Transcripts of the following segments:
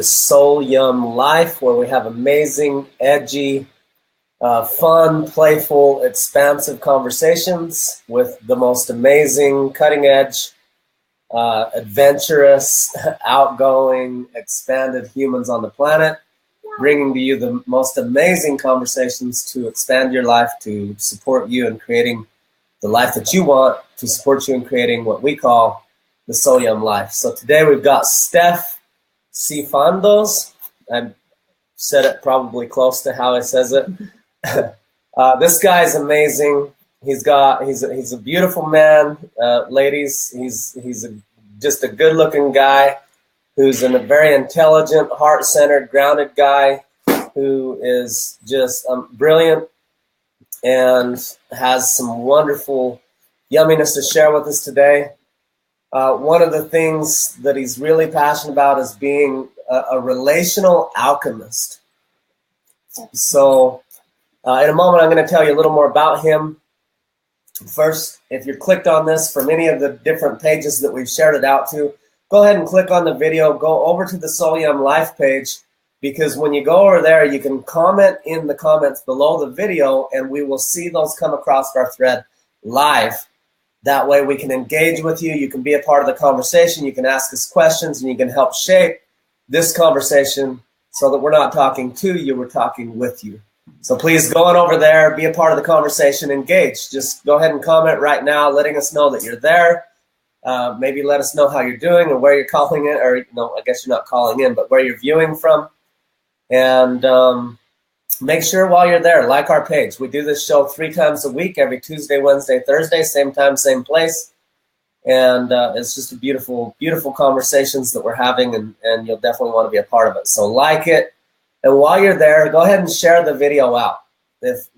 Soul Yum Life, where we have amazing, edgy, fun, playful, expansive conversations with the most amazing, cutting-edge, adventurous, outgoing, expanded humans on the planet, bringing to you the most amazing conversations to expand your life, to support you in creating the life that you want, to support you in creating what we call the Soul Yum Life. So today we've got Steph Sifandos. I said it probably close to how he says it. This guy's amazing. He's a beautiful man, ladies. He's just a good-looking guy who's a very intelligent, heart-centered, grounded guy who is just brilliant and has some wonderful yumminess to share with us today. One of the things that he's really passionate about is being a relational alchemist. So in a moment, I'm going to tell you a little more about him. First, if you're clicked on this from any of the different pages that we've shared it out to, go ahead and click on the video. Go over to the Soul Yum Life page, because when you go over there, you can comment in the comments below the video, and we will see those come across our thread live. That way we can engage with you. You can be a part of the conversation. You can ask us questions, and you can help shape this conversation so that we're not talking to you, we're talking with you. So please go on over there, be a part of the conversation, engage. Just go ahead and comment right now, letting us know that you're there. Maybe let us know how you're doing or where you're calling in, or I guess you're not calling in, but where you're viewing from. And make sure while you're there, like our page. We do this show 3 times a week, every Tuesday, Wednesday, Thursday, same time, same place. And it's just a beautiful, beautiful conversations that we're having, and you'll definitely want to be a part of it. So like it. And while you're there, go ahead and share the video out. If,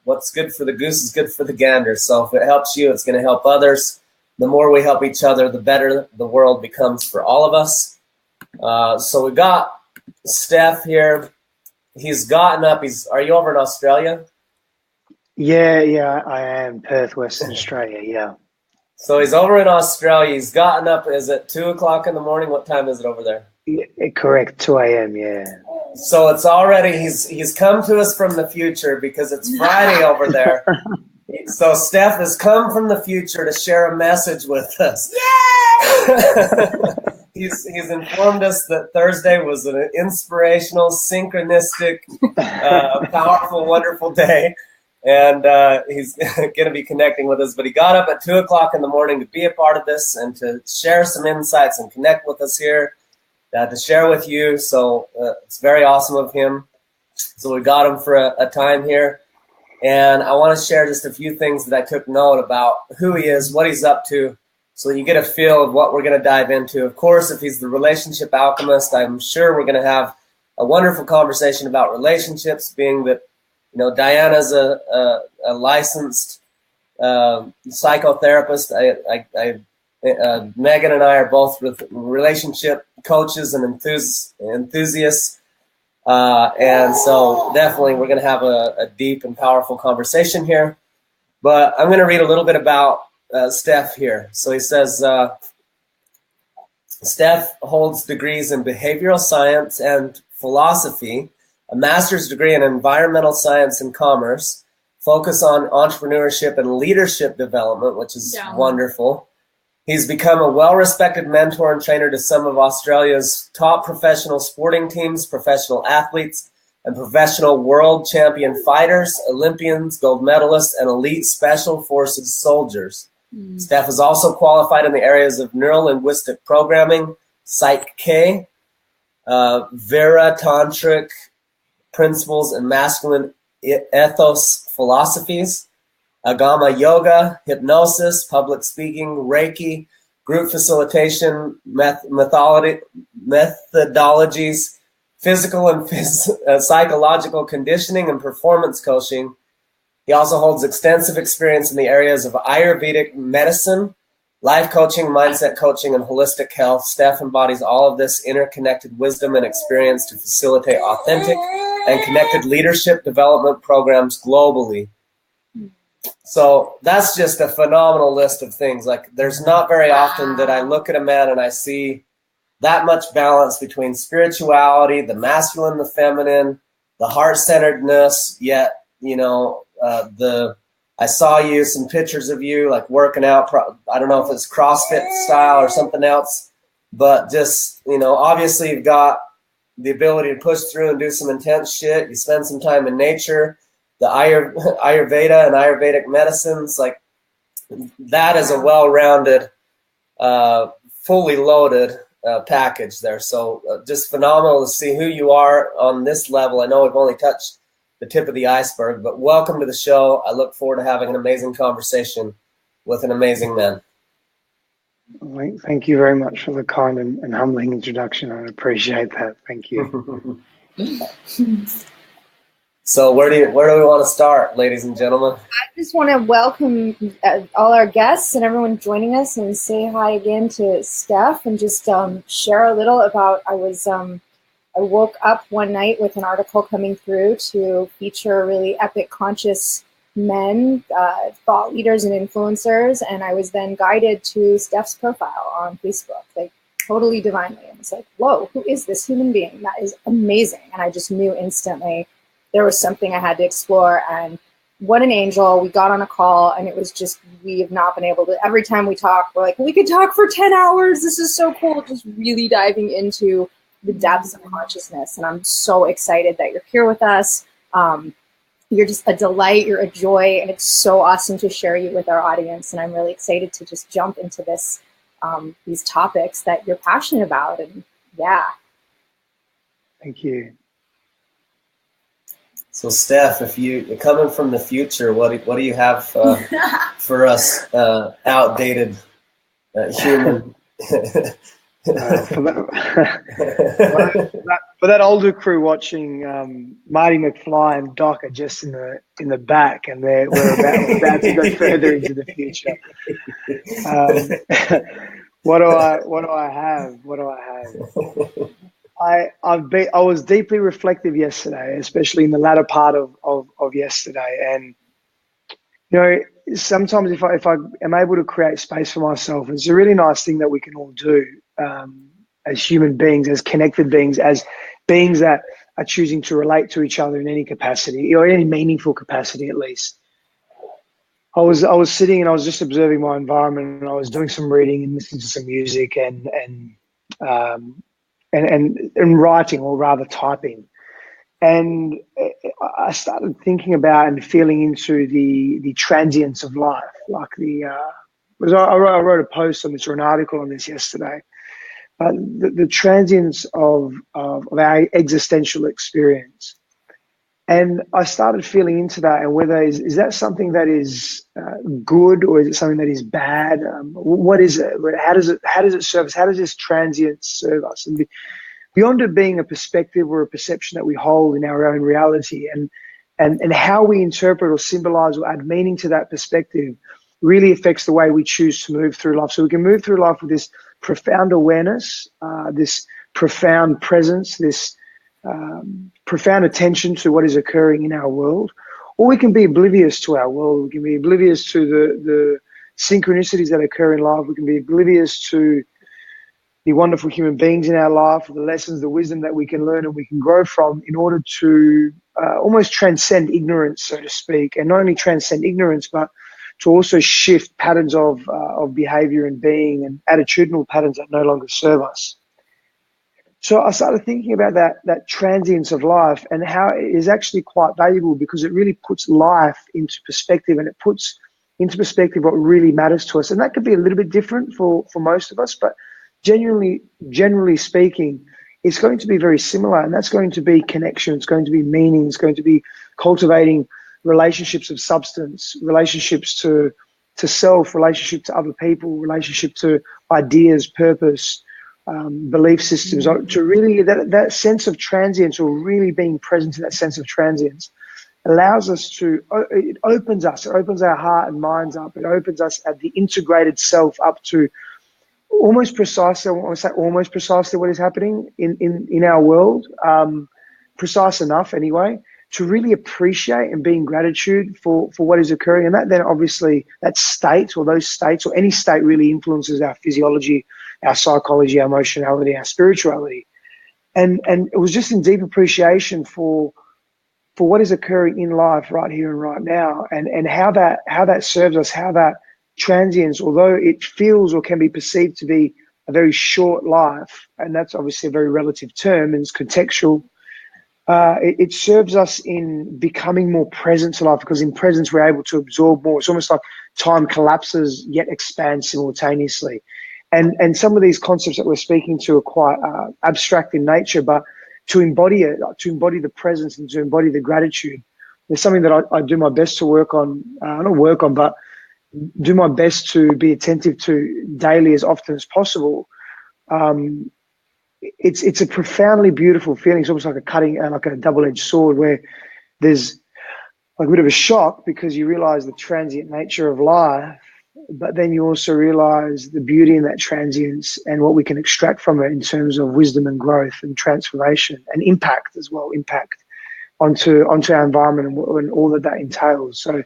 what's good for the goose is good for the gander. So if it helps you, it's going to help others. The more we help each other, the better the world becomes for all of us. So we got Steph here. He's gotten up. Are you over in Australia? Yeah, I am. Perth, Western Australia, yeah. So he's over in Australia. He's gotten up. Is it 2 o'clock in the morning? What time is it over there? Yeah, correct, 2 a.m., yeah. So it's already, he's come to us from the future because it's Friday over there. So Steph has come from the future to share a message with us. Yay! He's informed us that Thursday was an inspirational, synchronistic, powerful, wonderful day. And he's going to be connecting with us. But he got up at 2 o'clock in the morning to be a part of this and to share some insights and connect with us here, to share with you. So it's very awesome of him. So we got him for a time here. And I want to share just a few things that I took note about who he is, what he's up to, so you get a feel of what we're going to dive into. Of course, if he's the relationship alchemist, I'm sure we're going to have a wonderful conversation about relationships, being that, Diana's a licensed psychotherapist. Megan and I are both relationship coaches and enthusiasts. And so definitely we're going to have a deep and powerful conversation here. But I'm going to read a little bit about Steph here. So he says, Steph holds degrees in behavioral science and philosophy, a master's degree in environmental science and commerce, focus on entrepreneurship and leadership development, which is wonderful. He's become a well-respected mentor and trainer to some of Australia's top professional sporting teams, professional athletes, and professional world champion fighters, Olympians, gold medalists, and elite special forces soldiers. Steph is also qualified in the areas of neuro-linguistic programming, Psych-K, Vera Tantric principles, and masculine ethos philosophies, Agama yoga, hypnosis, public speaking, Reiki, group facilitation, methodologies, physical and psychological conditioning, and performance coaching. He also holds extensive experience in the areas of Ayurvedic medicine, life coaching, mindset coaching, and holistic health. Steph embodies all of this interconnected wisdom and experience to facilitate authentic and connected leadership development programs globally. So that's just a phenomenal list of things. Like, there's not very often that I look at a man and I see that much balance between spirituality, the masculine, the feminine, the heart-centeredness, yet, I saw you, some pictures of you like working out. I don't know if it's CrossFit style or something else, but just, obviously you've got the ability to push through and do some intense shit. You spend some time in nature, the Ayurveda and Ayurvedic medicines, like that is a well-rounded, fully loaded package there. So just phenomenal to see who you are on this level. I know we've only touched the tip of the iceberg, but welcome to the show. I look forward to having an amazing conversation with an amazing man. Thank you very much for the kind and humbling introduction. I appreciate that. Thank you. So where do we want to start, ladies and gentlemen? I just want to welcome all our guests and everyone joining us, and say hi again to Steph, and just share a little about, I woke up one night with an article coming through to feature really epic conscious men, thought leaders and influencers, and I was then guided to Steph's profile on Facebook, like totally divinely. I was like, whoa, who is this human being? That is amazing. And I just knew instantly there was something I had to explore, and what an angel. We got on a call, and it was just, we have not been able to, every time we talk, we're like, we could talk for 10 hours. This is so cool. Just really diving into the depths of consciousness. And I'm so excited that you're here with us. You're just a delight, you're a joy, and it's so awesome to share you with our audience. And I'm really excited to just jump into this, these topics that you're passionate about. And yeah. Thank you. So Steph, if you're coming from the future, what do you have for us, outdated human? For that older crew watching, Marty McFly and Doc are just in the back, and we're about to go further into the future. What do I have? I was deeply reflective yesterday, especially in the latter part of yesterday, and sometimes if I am able to create space for myself, it's a really nice thing that we can all do as human beings, as connected beings, as beings that are choosing to relate to each other in any capacity, or any meaningful capacity at least. I was sitting and I was just observing my environment, and I was doing some reading and listening to some music and writing, or rather typing. And I started thinking about and feeling into the transience of life. Like I wrote a post on this, or an article on this yesterday. The transience of our existential experience. And I started feeling into that, and whether is that something that is good, or is it something that is bad? What is it? How does it serve us? How does this transience serve us? And beyond it being a perspective or a perception that we hold in our own reality, and how we interpret or symbolize or add meaning to that perspective really affects the way we choose to move through life. So we can move through life with this profound awareness, this profound presence, this profound attention to what is occurring in our world, or we can be oblivious to our world. We can be oblivious to the synchronicities that occur in life. We can be oblivious to the wonderful human beings in our life, the lessons, the wisdom that we can learn and we can grow from, in order to almost transcend ignorance, so to speak, and not only transcend ignorance, but to also shift patterns of behavior and being, and attitudinal patterns that no longer serve us. So I started thinking about that transience of life, and how it is actually quite valuable, because it really puts life into perspective, and it puts into perspective what really matters to us. And that could be a little bit different for most of us, but generally speaking, it's going to be very similar, and that's going to be connection, it's going to be meaning, it's going to be cultivating relationships of substance, relationships to self, relationship to other people, relationship to ideas, purpose, belief systems, to really that sense of transience, or really being present in that sense of transience, allows us to, it opens our heart and minds up. It opens us at the integrated self up to almost precisely, I want to say almost precisely what is happening in our world, precise enough anyway, to really appreciate and be in gratitude for what is occurring. And that then obviously, that state, or those states, or any state, really influences our physiology, our psychology, our emotionality, our spirituality. And it was just in deep appreciation for what is occurring in life right here and right now, and how that serves us, how that transience, although it feels or can be perceived to be a very short life, and that's obviously a very relative term and it's contextual, it serves us in becoming more present to life, because in presence we're able to absorb more. It's almost like time collapses yet expands simultaneously. And some of these concepts that we're speaking to are quite abstract in nature, but to embody it, to embody the presence and to embody the gratitude, there's something that I do my best to work on, not work on, but do my best to be attentive to daily as often as possible. It's a profoundly beautiful feeling. It's almost like a double-edged sword, where there's like a bit of a shock because you realize the transient nature of life, but then you also realize the beauty in that transience and what we can extract from it in terms of wisdom and growth and transformation and impact as well, impact onto our environment and all that entails. So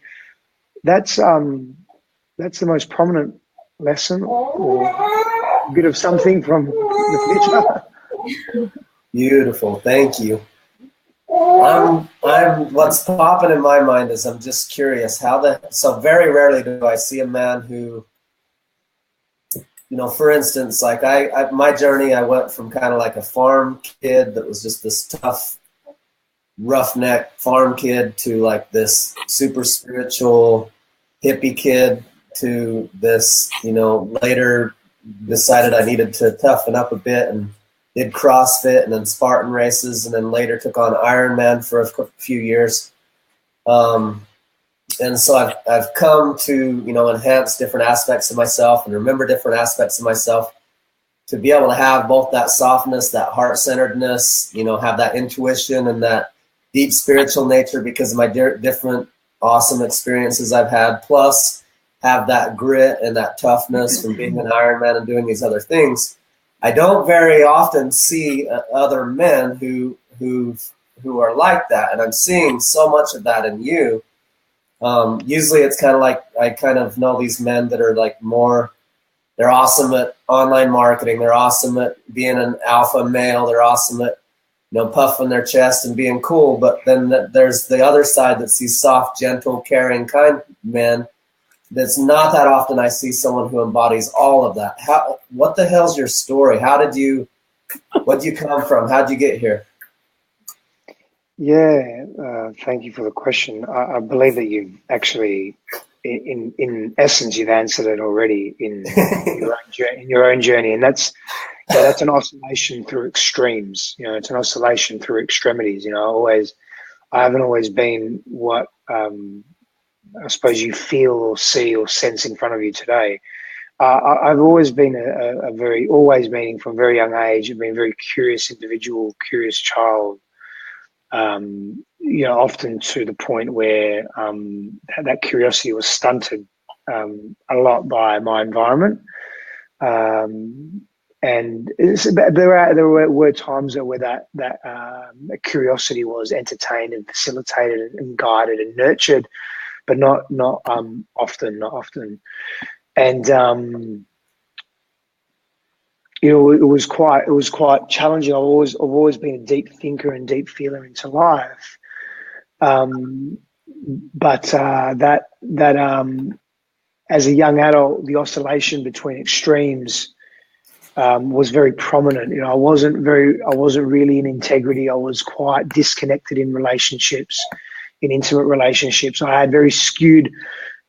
that's the most prominent lesson or a bit of something from the future. Beautiful, thank you. What's popping in my mind is I'm just curious so very rarely do I see a man who, for instance, like my journey, I went from kind of like a farm kid that was just this tough, roughneck farm kid to like this super spiritual hippie kid to this, later decided I needed to toughen up a bit and did CrossFit and then Spartan races, and then later took on Ironman for a few years. And so I've come to, enhance different aspects of myself and remember different aspects of myself to be able to have both that softness, that heart-centeredness, have that intuition and that deep spiritual nature because of my different awesome experiences I've had, plus have that grit and that toughness from being an Ironman and doing these other things. I don't very often see other men who are like that, and I'm seeing so much of that in you. Usually it's kind of like I kind of know these men that are like they're awesome at online marketing, they're awesome at being an alpha male, they're awesome at puffing their chest and being cool, but then there's the other side that's these soft, gentle, caring, kind men. That's not that often I see someone who embodies all of that. What the hell's your story? What do you come from? How'd you get here? Yeah, thank you for the question. I believe that you've actually, in essence, you've answered it already in your own journey, and that's an oscillation through extremes. It's an oscillation through extremities. I haven't always been what I suppose you feel or see or sense in front of you today. I've always been always meaning from a very young age. I've been a very curious individual, curious child. Often to the point where that curiosity was stunted a lot by my environment. And there were times where that curiosity was entertained and facilitated and guided and nurtured, but not often. And it was quite challenging. I've always been a deep thinker and deep feeler into life. But as a young adult, the oscillation between extremes was very prominent. I wasn't really in integrity. I was quite disconnected in relationships, in intimate relationships. I had very skewed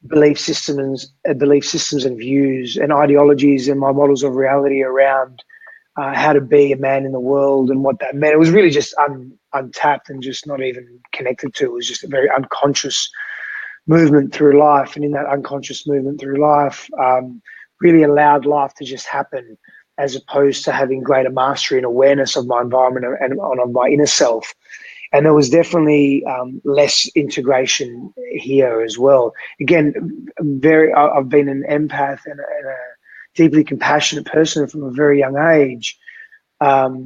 belief systems and views and ideologies and my models of reality around how to be a man in the world and what that meant. It was really just untapped and just not even connected to. It was just a very unconscious movement through life, and in that unconscious movement through life, really allowed life to just happen, as opposed to having greater mastery and awareness of my environment and of my inner self. And there was definitely less integration here as well. Again, I've been an empath and a deeply compassionate person from a very young age, but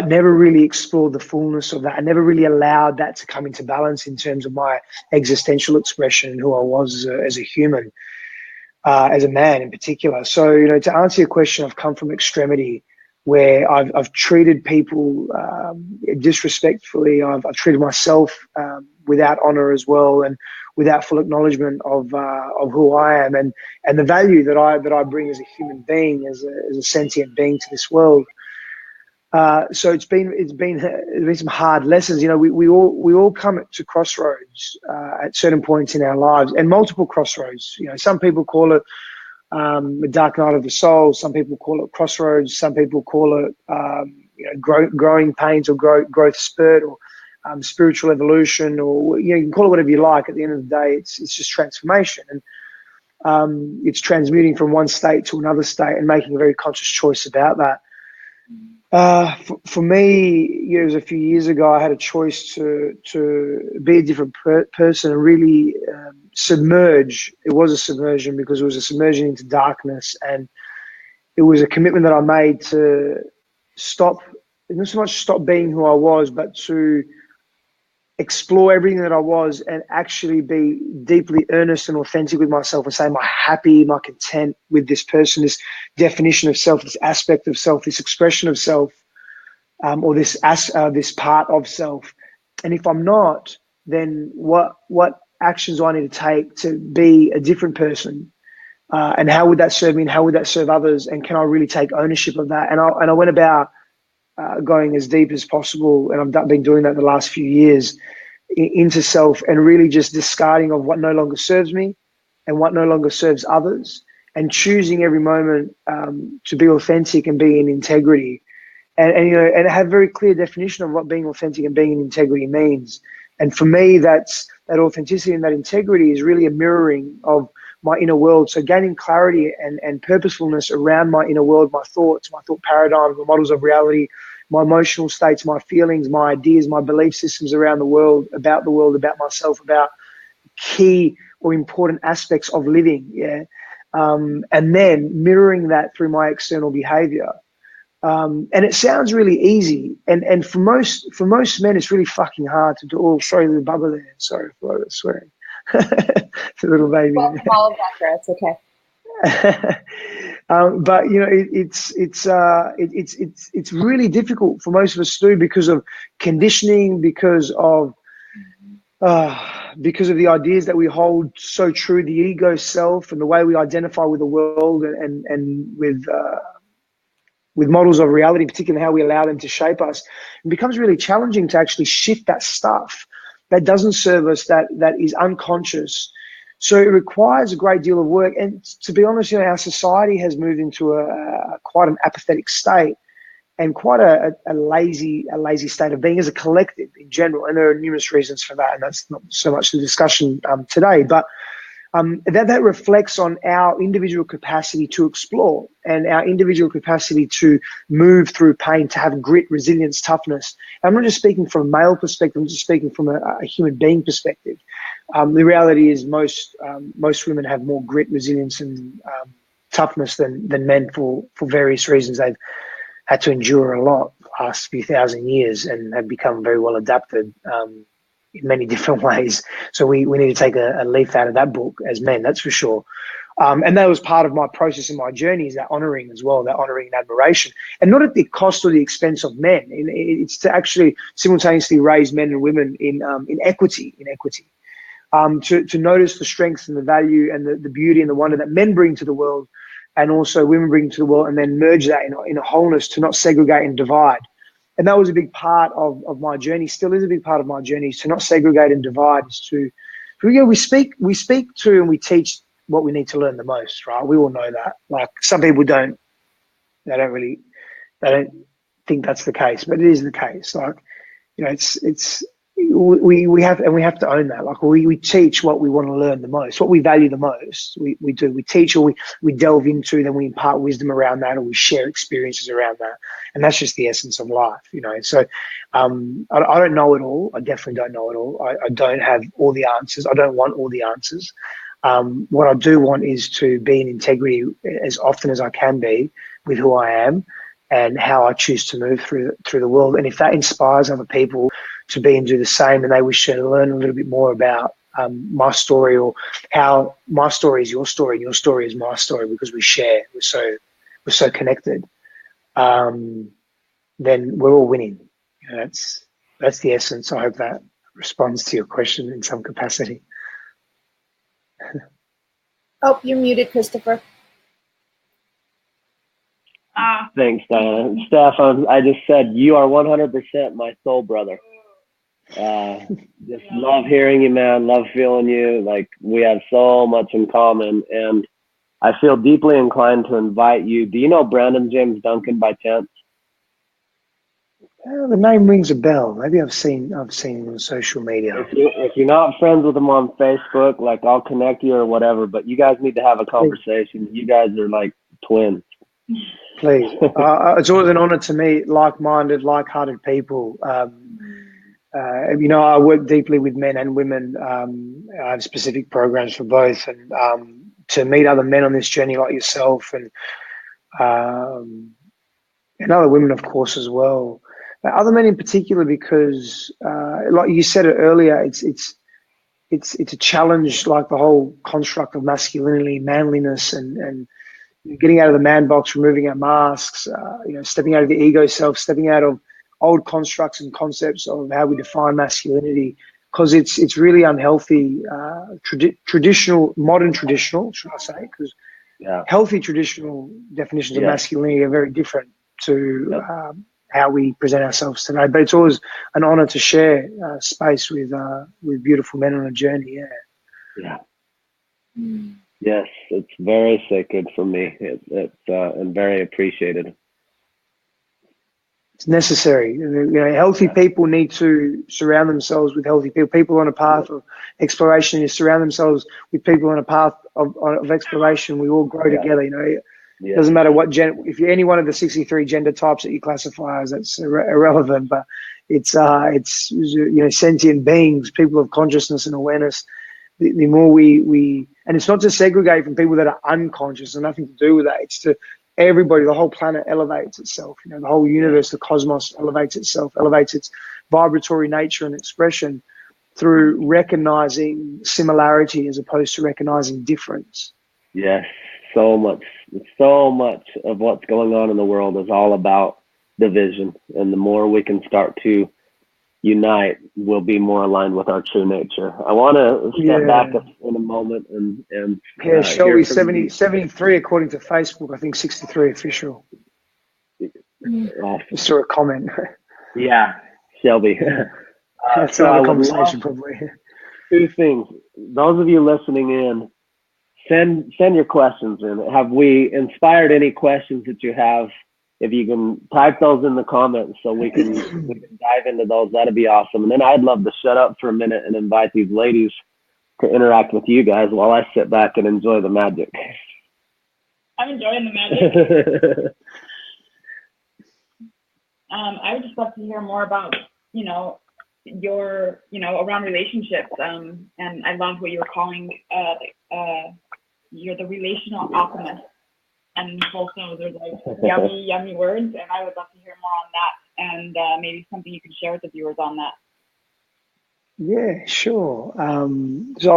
never really explored the fullness of that. I never really allowed that to come into balance in terms of my existential expression and who I was as a human. as a man in particular. So, to answer your question, I've come from extremity where I've treated people disrespectfully. I've treated myself without honor as well, and without full acknowledgement of who I am and the value that I bring as a human being, as a sentient being to this world. So it's been some hard lessons. We all come to crossroads at certain points in our lives, and multiple crossroads. Some people call it the dark night of the soul. Some people call it crossroads. Some people call it growing pains, or growth spurt, or spiritual evolution, or you can call it whatever you like. At the end of the day, it's just transformation, and it's transmuting from one state to another state and making a very conscious choice about that. For me, it was a few years ago. I had a choice to be a different person and really submerge. It was a submersion, because it was a submersion into darkness, and it was a commitment that I made to not so much stop being who I was, but to explore everything that I was and actually be deeply earnest and authentic with myself, and say, am I happy, am I content with this person, this definition of self, this aspect of self, this expression of self, or this part of self? And if I'm not, then what actions do I need to take to be a different person? And how would that serve me, and how would that serve others? And can I really take ownership of that? And I went about going as deep as possible, and I've been doing that the last few years, into self, and really just discarding of what no longer serves me and what no longer serves others, and choosing every moment to be authentic and be in integrity, and have a very clear definition of what being authentic and being in integrity means. And for me, that authenticity and that integrity is really a mirroring of my inner world. So gaining clarity and purposefulness around my inner world, my thoughts, my thought paradigms, my models of reality, my emotional states, my feelings, my ideas, my belief systems around the world, about myself, about key or important aspects of living. Yeah. And then mirroring that through my external behavior. And it sounds really easy. And for most men, it's really fucking hard to do. Oh, sorry, the bubble there. Sorry for swearing. It's a little baby. Well, all of that, there. It's okay. But it's really difficult for most of us to do, because of conditioning, because of the ideas that we hold so true, the ego self, and the way we identify with the world, and with models of reality, particularly how we allow them to shape us. It becomes really challenging to actually shift that stuff that doesn't serve us, that is unconscious. So it requires a great deal of work. And to be honest, our society has moved into quite an apathetic state, and quite a lazy state of being as a collective in general. And there are numerous reasons for that, and that's not so much the discussion today. But that reflects on our individual capacity to explore, and our individual capacity to move through pain, to have grit, resilience, toughness. I'm not just speaking from a male perspective, I'm just speaking from a human being perspective. The reality is most women have more grit, resilience, and toughness than men for various reasons. They've had to endure a lot the last few thousand years, and have become very well adapted in many different ways. So we need to take a leaf out of that book as men, that's for sure. And that was part of my process and my journey, is that honoring as well, that honoring and admiration, and not at the cost or the expense of men. It's to actually simultaneously raise men and women in equity. To notice the strengths and the value and the beauty and the wonder that men bring to the world, and also women bring to the world, and then merge that in a wholeness, to not segregate and divide. And that was a big part of my journey, still is a big part of my journey, is to not segregate and divide. Is we speak to and we teach what we need to learn the most, right? We all know that. Like, some people don't think that's the case, but it is the case. Like, we have to own that. Like, we teach what we want to learn the most, what we value the most. We teach, or we delve into, then we impart wisdom around that, or we share experiences around that. And that's just the essence of life, So I don't know it all. I definitely don't know it all. I don't have all the answers. I don't want all the answers. What I do want is to be in integrity as often as I can be with who I am and how I choose to move through the world. And if that inspires other people to be and do the same, and they wish to learn a little bit more about my story, or how my story is your story and your story is my story, because we share, we're so connected, then we're all winning. You know, that's the essence. I hope that responds to your question in some capacity. Oh, you're muted, Christopher. Thanks, Diana. Steph, I just said you are 100% my soul brother. Just love hearing you, man. Love feeling you. Like, we have so much in common, and I feel deeply inclined to invite you. Do you know Brandon James Duncan by chance? The name rings a bell. Maybe I've seen him on social media. If you're not friends with him on Facebook, like, I'll connect you or whatever. But you guys need to have a conversation. You guys are like twins. Please. It's always an honor to meet like-minded, like-hearted people. You know, I work deeply with men and women. I have specific programs for both, and to meet other men on this journey like yourself, and other women, of course, as well. Other men in particular, because like you said it earlier, it's a challenge, like the whole construct of masculinity, manliness, and getting out of the man box, removing our masks, you know, stepping out of the ego self, stepping out of old constructs and concepts of how we define masculinity, because it's really unhealthy. Modern traditional, should I say? Because healthy traditional definitions of masculinity are very different to how we present ourselves today. But it's always an honor to share space with beautiful men on a journey. Yeah. Yes, it's very sacred for me. It's and very appreciated. It's necessary. You know, healthy people need to surround themselves with healthy people. People on a path of exploration is surround themselves with people on a path of exploration. We all grow together. You know, it doesn't matter what if you're any one of the 63 gender types that you classify as, that's irrelevant. But it's you know, sentient beings, people of consciousness and awareness. The more we and it's not to segregate from people that are unconscious, and nothing to do with that. It's to everybody. The whole planet elevates itself. You know, the whole universe, the cosmos elevates itself, elevates its vibratory nature and expression through recognizing similarity as opposed to recognizing difference. Yes, so much of what's going on in the world is all about division, and the more we can start to unite, we'll be more aligned with our true nature. I want to step back in a moment and Shelby, 73 according to Facebook. I think 63 official. Awesome. Just saw a comment. Yeah, Shelby. That's another conversation, probably. Two things. Those of you listening in, send your questions in. Have we inspired any questions that you have? If you can type those in the comments so we can dive into those, that'd be awesome. And then I'd love to shut up for a minute and invite these ladies to interact with you guys while I sit back and enjoy the magic. I'm enjoying the magic. I would just love to hear more about, you know, your, you know, around relationships. And I love what you were calling, you're the relational alchemist. And also there's like yummy words, and I would love to hear more on that, and maybe something you can share with the viewers on that. Yeah, sure. So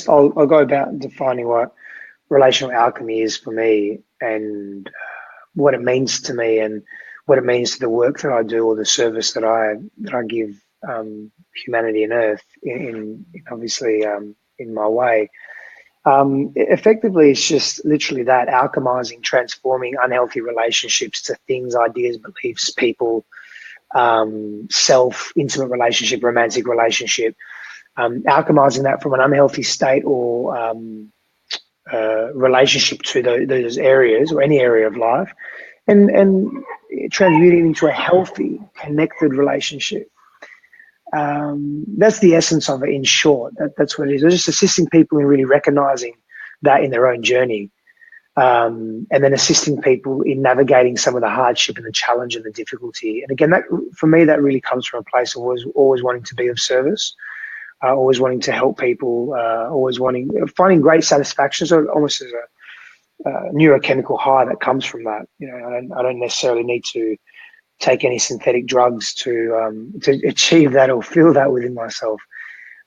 I'll go about defining what relational alchemy is for me, and what it means to me, and what it means to the work that I do, or the service that I give humanity and Earth in obviously in my way. Effectively, it's just literally that: alchemizing, transforming unhealthy relationships to things, ideas, beliefs, people, self, intimate relationship, romantic relationship, alchemizing that from an unhealthy state or relationship to those areas or any area of life, and transmuting into a healthy, connected relationship. That's the essence of it, in short. That's what it is. It's just assisting people in really recognizing that in their own journey, and then assisting people in navigating some of the hardship and the challenge and the difficulty. And again, that for me, that really comes from a place of always wanting to be of service, always wanting to help people, finding great satisfaction. So almost as a neurochemical high that comes from that. You know, I don't necessarily need to take any synthetic drugs to achieve that or feel that within myself.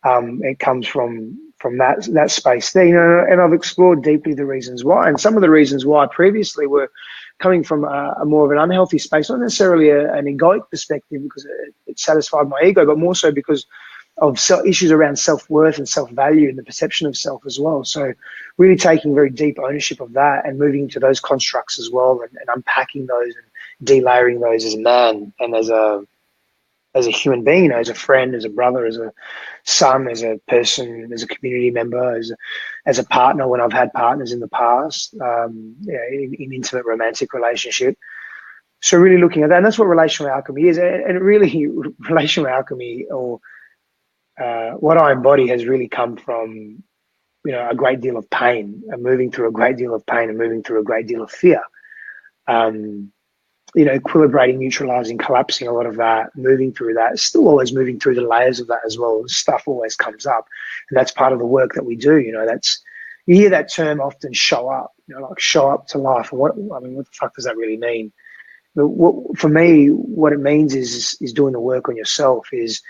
It comes from that space there, you know, and I've explored deeply the reasons why, and some of the reasons why previously were coming from a more of an unhealthy space, not necessarily an egoic perspective because it satisfied my ego, but more so because of issues around self-worth and self-value and the perception of self as well. So really taking very deep ownership of that and moving into those constructs as well, and unpacking those and delayering those as a man and as a human being, you know, as a friend, as a brother, as a son, as a person, as a community member, as a partner when I've had partners in the past, in intimate romantic relationship. So really looking at that, and that's what relational alchemy is. And really, relational alchemy, or what I embody, has really come from, you know, a great deal of pain, and moving through a great deal of pain, and moving through a great deal of fear. You know, equilibrating, neutralizing, collapsing a lot of that, moving through that, still always moving through the layers of that as well. Stuff always comes up, and that's part of the work that we do. You know, you hear that term often, show up, you know, like show up to life. And what the fuck does that really mean? But for me, what it means is doing the work on yourself, is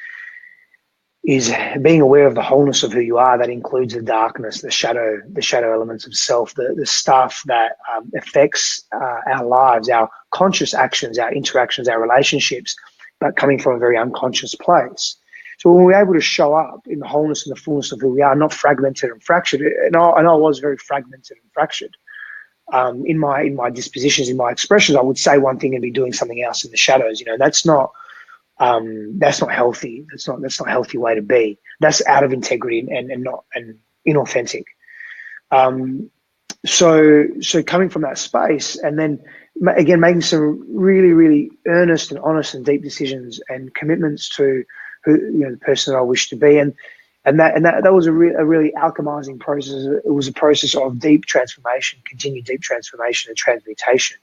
being aware of the wholeness of who you are. That includes the darkness, the shadow elements of self, the stuff that affects our lives, our conscious actions, our interactions, our relationships, but coming from a very unconscious place. So when we're able to show up in the wholeness and the fullness of who we are, not fragmented and fractured, and I was very fragmented and fractured in my dispositions, in my expressions. I would say one thing and be doing something else in the shadows. You know, that's not healthy. That's not a healthy way to be. That's out of integrity and inauthentic. So coming from that space, and then again making some really, really earnest and honest and deep decisions and commitments to who, you know, the person that I wish to be, and that was a really alchemizing process. It was a process of deep transformation, continued deep transformation and transmutation.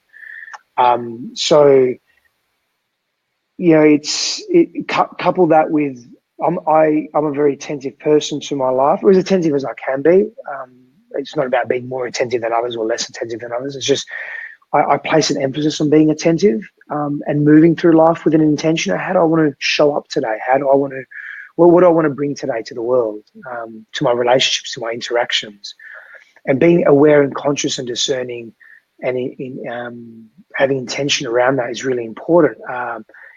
So, you know, couple that with I'm a very attentive person to my life, or as attentive as I can be. It's not about being more attentive than others or less attentive than others. It's just I place an emphasis on being attentive and moving through life with an intention of how do I want to show up today? How do I want to, what do I want to bring today to the world, to my relationships, to my interactions, and being aware and conscious and discerning, and having intention around that is really important.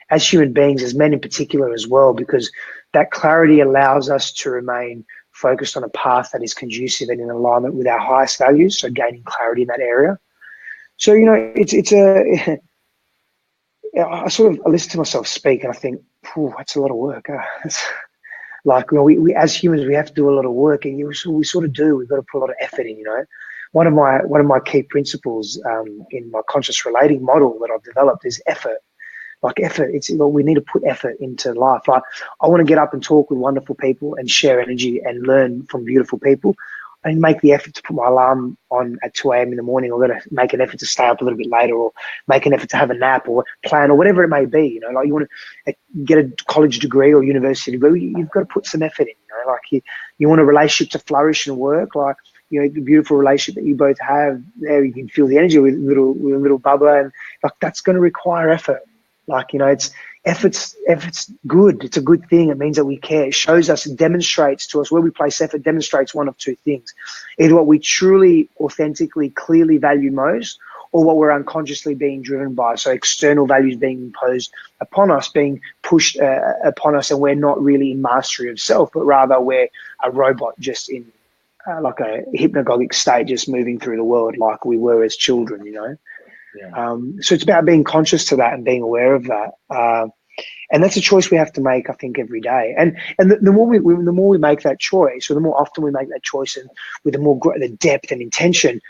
As human beings, as men in particular as well, because that clarity allows us to remain focused on a path that is conducive and in alignment with our highest values. So gaining clarity in that area. So, you know, I listen to myself speak and I think, that's a lot of work. Like, you know, we as humans, we have to do a lot of work, and we sort of do. We've got to put a lot of effort in, you know. One of my key principles in my conscious relating model that I've developed is effort. Like effort, we need to put effort into life. Like, I want to get up and talk with wonderful people and share energy and learn from beautiful people, and make the effort to put my alarm on at 2 a.m. in the morning, or to make an effort to stay up a little bit later, or make an effort to have a nap or plan, or whatever it may be. You know, like you want to get a college degree or university degree, you've got to put some effort in. You know, like you want a relationship to flourish and work. Like, you know, the beautiful relationship that you both have there, you can feel the energy with little Bubba, and like that's going to require effort. Like, you know, effort's good. It's a good thing. It means that we care. It shows us, it demonstrates to us where we place effort, demonstrates one of two things: either what we truly, authentically, clearly value most, or what we're unconsciously being driven by. So external values being imposed upon us, being pushed upon us, and we're not really in mastery of self, but rather we're a robot just in like a hypnagogic state, just moving through the world like we were as children, you know. Yeah. So it's about being conscious to that and being aware of that, and that's a choice we have to make, I think, every day. And the more we make that choice, or the more often we make that choice, and with the depth and intention,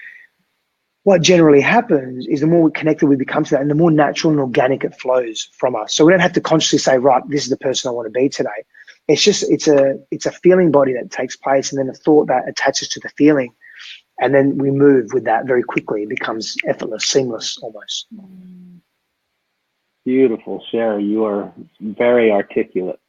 what generally happens is the more connected we become to that, and the more natural and organic it flows from us. So we don't have to consciously say, right, this is the person I want to be today. It's just it's a feeling body that takes place, and then a thought that attaches to the feeling. And then we move with that very quickly. It becomes effortless, seamless almost. Beautiful, Sherry. You are very articulate.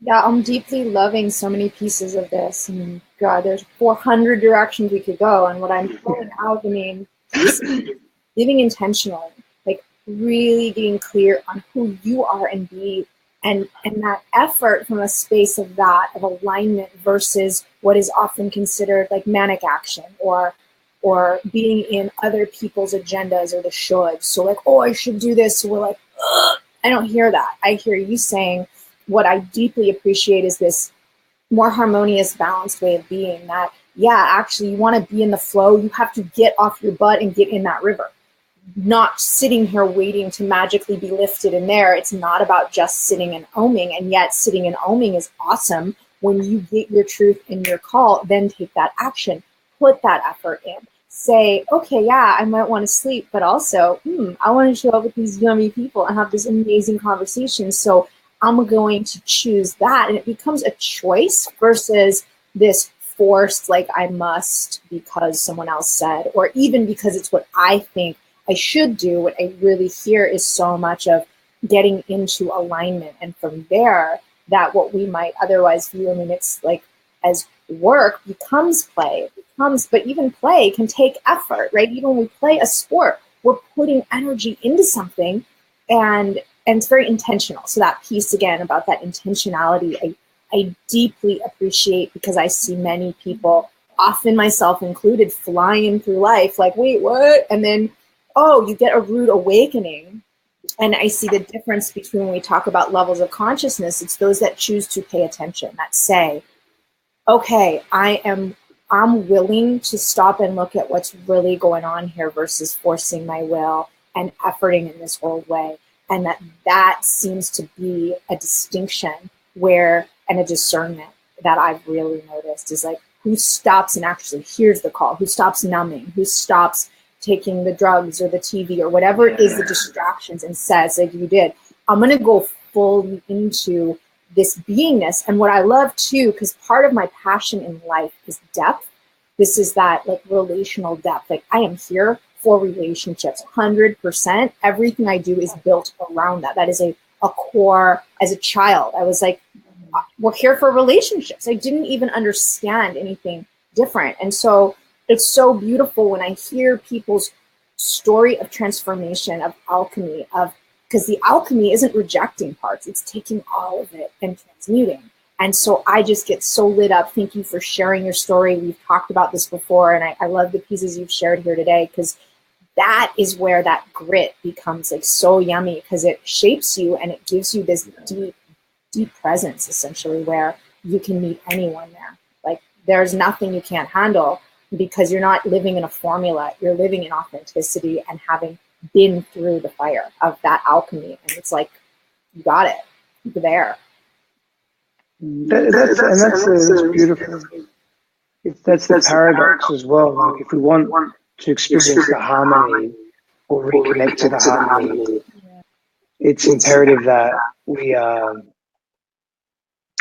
Yeah, I'm deeply loving so many pieces of this. And God, there's 400 directions we could go. And what I'm pulling out, the main piece is living intentionally, like really getting clear on who you are and And that effort from a space of that, of alignment versus what is often considered like manic action or being in other people's agendas or the shoulds. So like, oh, I should do this. So we're like, ugh. I don't hear that. I hear you saying what I deeply appreciate is this more harmonious, balanced way of being that, yeah, actually you want to be in the flow. You have to get off your butt and get in that river. Not sitting here waiting to magically be lifted in there. It's not about just sitting and oming, and yet sitting and oming is awesome. When you get your truth in your call, then take that action, put that effort in. Say, okay, yeah, I might want to sleep, but also, I want to show up with these yummy people and have this amazing conversation. So I'm going to choose that. And it becomes a choice versus this forced, like I must because someone else said, or even because it's what I think I should do. What I really hear is so much of getting into alignment. And from there, that what we might otherwise view, I mean, it's like as work becomes play, but even play can take effort, right? Even when we play a sport, we're putting energy into something and it's very intentional. So that piece again about that intentionality, I deeply appreciate because I see many people, often myself included, flying through life like, wait, what? And then, oh, you get a rude awakening. And I see the difference between when we talk about levels of consciousness, it's those that choose to pay attention, that say, okay, I'm willing to stop and look at what's really going on here versus forcing my will and efforting in this old way. And that seems to be a distinction where, and a discernment that I've really noticed is like, who stops and actually hears the call, who stops numbing, who stops taking the drugs or the TV or whatever it is, the distractions, and says, like you did, I'm going to go fully into this beingness. And what I love too, because part of my passion in life is depth. This is that like relational depth. Like I am here for relationships, 100%. Everything I do is built around that. That is a core. As a child, I was like, we're here for relationships. I didn't even understand anything different. And so it's so beautiful when I hear people's story of transformation, of alchemy, because the alchemy isn't rejecting parts, it's taking all of it and transmuting. And so I just get so lit up. Thank you for sharing your story. We've talked about this before, and I love the pieces you've shared here today, because that is where that grit becomes like so yummy, because it shapes you and it gives you this deep presence, essentially, where you can meet anyone there. Like there's nothing you can't handle because you're not living in a formula. You're living in authenticity and having been through the fire of that alchemy. And it's like, you got it. You're there. That's beautiful. That's the paradox as well. Like if we want to experience the harmony or reconnect to the harmony, it's imperative that we are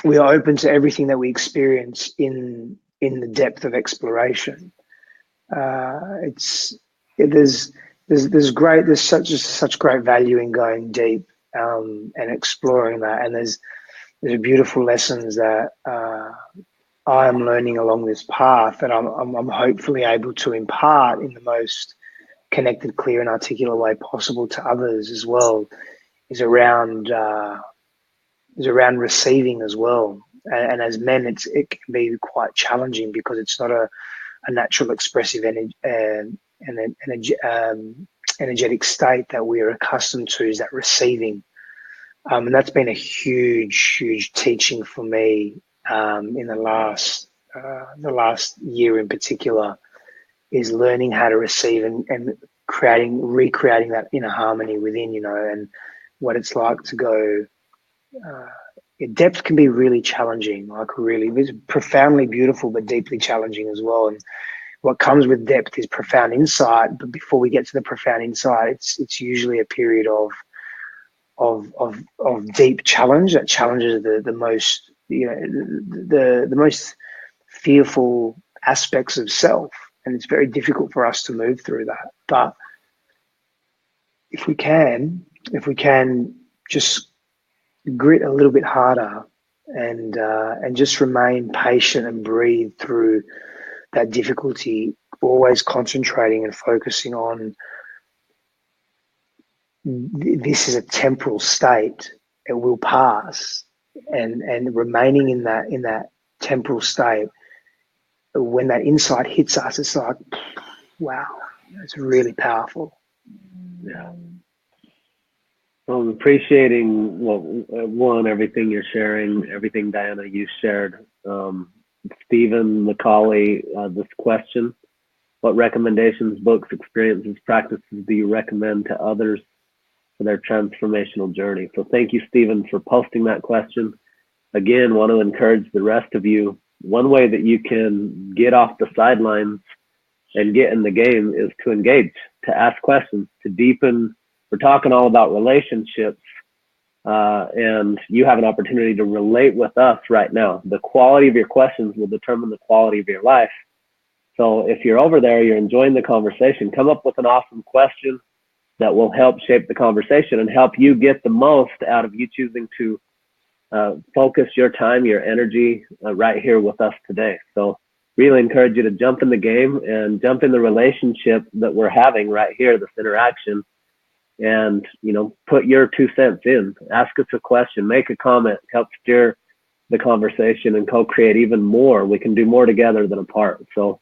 open to everything that we experience in the depth of exploration. There's such great value in going deep and exploring that, and there's beautiful lessons that I am learning along this path that I'm hopefully able to impart in the most connected, clear, and articulate way possible to others as well. Is around receiving as well, and as men, it can be quite challenging because it's not a natural expressive energetic state that we're accustomed to, is that receiving. And that's been a huge teaching for me in the last year in particular, is learning how to receive and recreating that inner harmony within, and what it's like to go. Depth can be really challenging, it's profoundly beautiful, but deeply challenging as well. And what comes with depth is profound insight. But before we get to the profound insight, it's usually a period of deep challenge that challenges the most, the most fearful aspects of self. And it's very difficult for us to move through that. But if we can just grit a little bit harder and just remain patient and breathe through that difficulty, always concentrating and focusing on this is a temporal state, it will pass, and remaining in that temporal state, when that insight hits us, it's like, wow, it's really powerful. Yeah. I'm appreciating, one, everything you're sharing, everything, Diana, you shared. Stephen McCauley, this question: what recommendations, books, experiences, practices do you recommend to others for their transformational journey? So thank you, Stephen, for posting that question. Again, want to encourage the rest of you. One way that you can get off the sidelines and get in the game is to engage, to ask questions, to deepen. We're talking all about relationships, and you have an opportunity to relate with us right now. The quality of your questions will determine the quality of your life. So if you're over there, you're enjoying the conversation, come up with an awesome question that will help shape the conversation and help you get the most out of you choosing to focus your time, your energy right here with us today. So really encourage you to jump in the game and jump in the relationship that we're having right here, this interaction, and, you know, put your 2 cents in. Ask us a question, make a comment, help steer the conversation and co-create even more. We can do more together than apart. So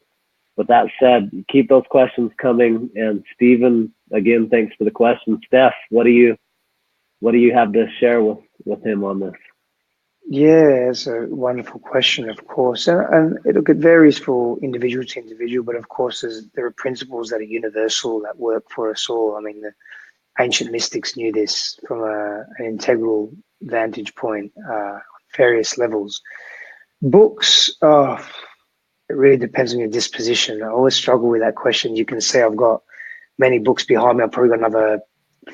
with that said, keep those questions coming. And Stephen, again, thanks for the question. Steph, what do you have to share with him on this? Yeah, it's a wonderful question, of course. And it varies for individual to individual, but of course, there are principles that are universal that work for us all. I mean, the ancient mystics knew this from an integral vantage point, various levels. Books, it really depends on your disposition. I always struggle with that question. You can say I've got many books behind me. I've probably got another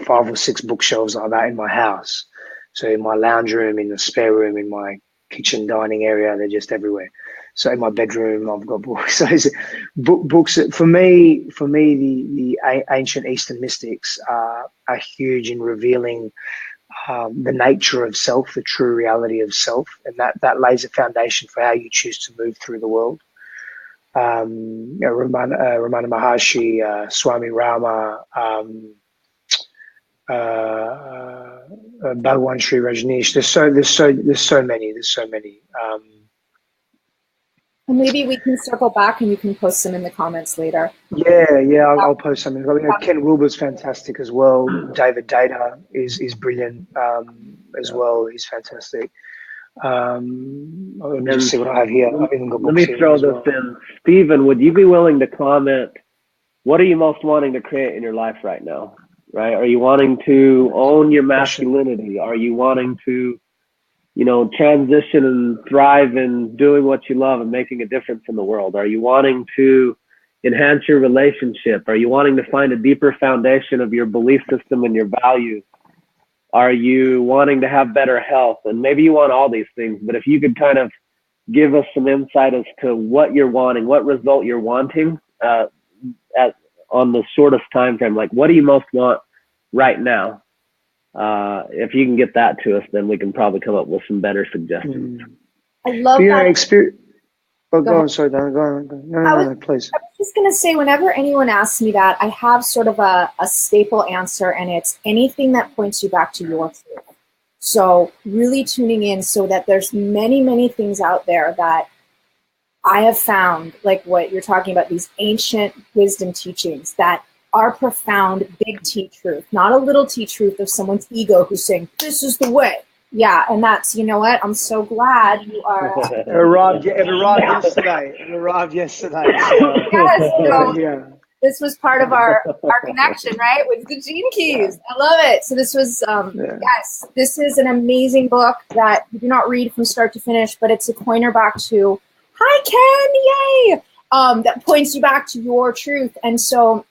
5 or 6 bookshelves like that in my house. So in my lounge room, in the spare room, in my kitchen dining area, they're just everywhere. So in my bedroom, I've got books. So books for me, the ancient Eastern mystics are huge in revealing the nature of self, the true reality of self, and that lays a foundation for how you choose to move through the world. Ramana Maharshi, Swami Rama, Bhagwan Sri Rajneesh. There's so many. Maybe we can circle back and you can post them in the comments later. Yeah, I'll post something. Ken Wilber's fantastic as well. David Data is brilliant as well. He's fantastic. Let me just see what I have here. Let me throw this in. Stephen, would you be willing to comment? What are you most wanting to create in your life right now? Right? Are you wanting to own your masculinity? Are you wanting to, you know, transition and thrive in doing what you love and making a difference in the world? Are you wanting to enhance your relationship? Are you wanting to find a deeper foundation of your belief system and your values? Are you wanting to have better health? And maybe you want all these things, but if you could kind of give us some insight as to what you're wanting, what result you're wanting on the shortest time frame, like what do you most want right now? If you can get that to us, then we can probably come up with some better suggestions. I love that. Experience. Oh, go on, sorry, Donna. Go on. No, please. I was just going to say, whenever anyone asks me that, I have sort of a staple answer, and it's anything that points you back to your truth. So really tuning in so that there's many, many things out there that I have found, like what you're talking about, these ancient wisdom teachings that are profound, big T truth, not a little T truth of someone's ego who's saying, this is the way. Yeah, and that's, you know what, I'm so glad you are. It arrived yesterday. So, yes, so this was part of our connection, right, with the Gene Keys. I love it. So this was, yes, this is an amazing book that you do not read from start to finish, but it's a pointer back to, hi, Ken, yay, that points you back to your truth. And so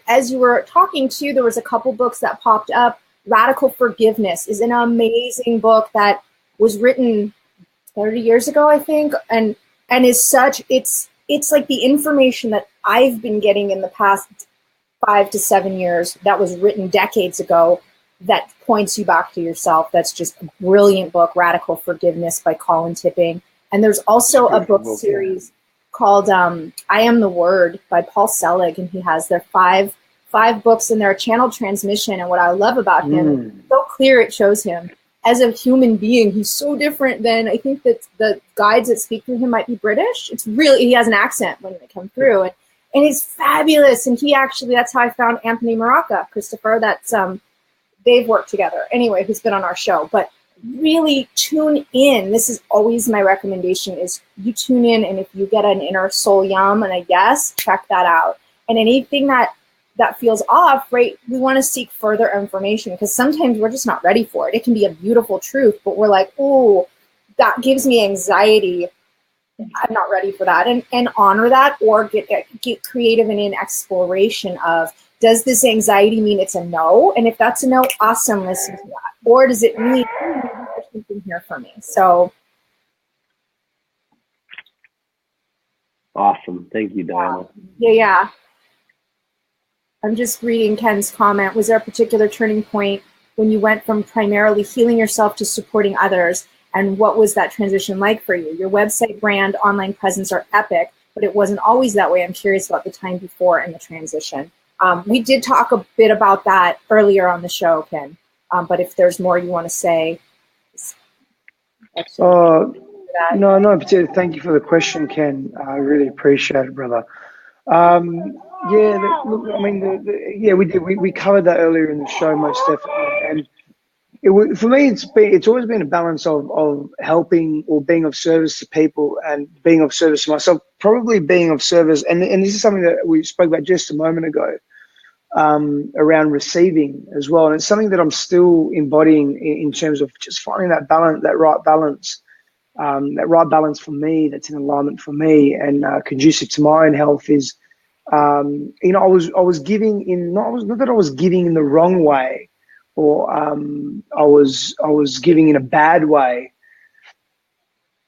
as you were talking too, there was a couple books that popped up. Radical Forgiveness is an amazing book that was written 30 years ago, I think, and is such, it's like the information that I've been getting in the past 5 to 7 years that was written decades ago that points you back to yourself. That's just a brilliant book, Radical Forgiveness by Colin Tipping. And there's also a book series called I Am the Word by Paul Selig, and he has their five books in their channel transmission. And what I love about him, so clear it shows him. As a human being, he's so different than, I think that the guides that speak to him might be British. It's really, he has an accent when they come through, and he's fabulous. And he actually, that's how I found Anthony Maraca, Christopher. That's they've worked together. Anyway, who's been on our show. But really tune in. This is always my recommendation: is you tune in, and if you get an inner soul yum and a yes, check that out. And anything that feels off, right, we want to seek further information, because sometimes we're just not ready for it. It can be a beautiful truth, but we're like, oh, that gives me anxiety. I'm not ready for that. And honor that, or get creative and in exploration of, does this anxiety mean it's a no? And if that's a no, awesome, listen to that. Or does it mean, maybe there's something here for me? So. Awesome. Thank you, Diana. Yeah. I'm just reading Ken's comment. Was there a particular turning point when you went from primarily healing yourself to supporting others? And what was that transition like for you? Your website, brand, online presence are epic, but it wasn't always that way. I'm curious about the time before and the transition. We did talk a bit about that earlier on the show, Ken. But if there's more you want to say. No, particularly. Thank you for the question, Ken. I really appreciate it, brother. Yeah, look, I mean, we did. We covered that earlier in the show, most definitely. And for me, it's always been a balance of helping or being of service to people and being of service to myself. Probably being of service, and this is something that we spoke about just a moment ago, around receiving as well. And it's something that I'm still embodying in terms of just finding that balance, that right balance for me, that's in alignment for me and conducive to my own health is. I was giving in not that I was giving in the wrong way, or I was giving in a bad way,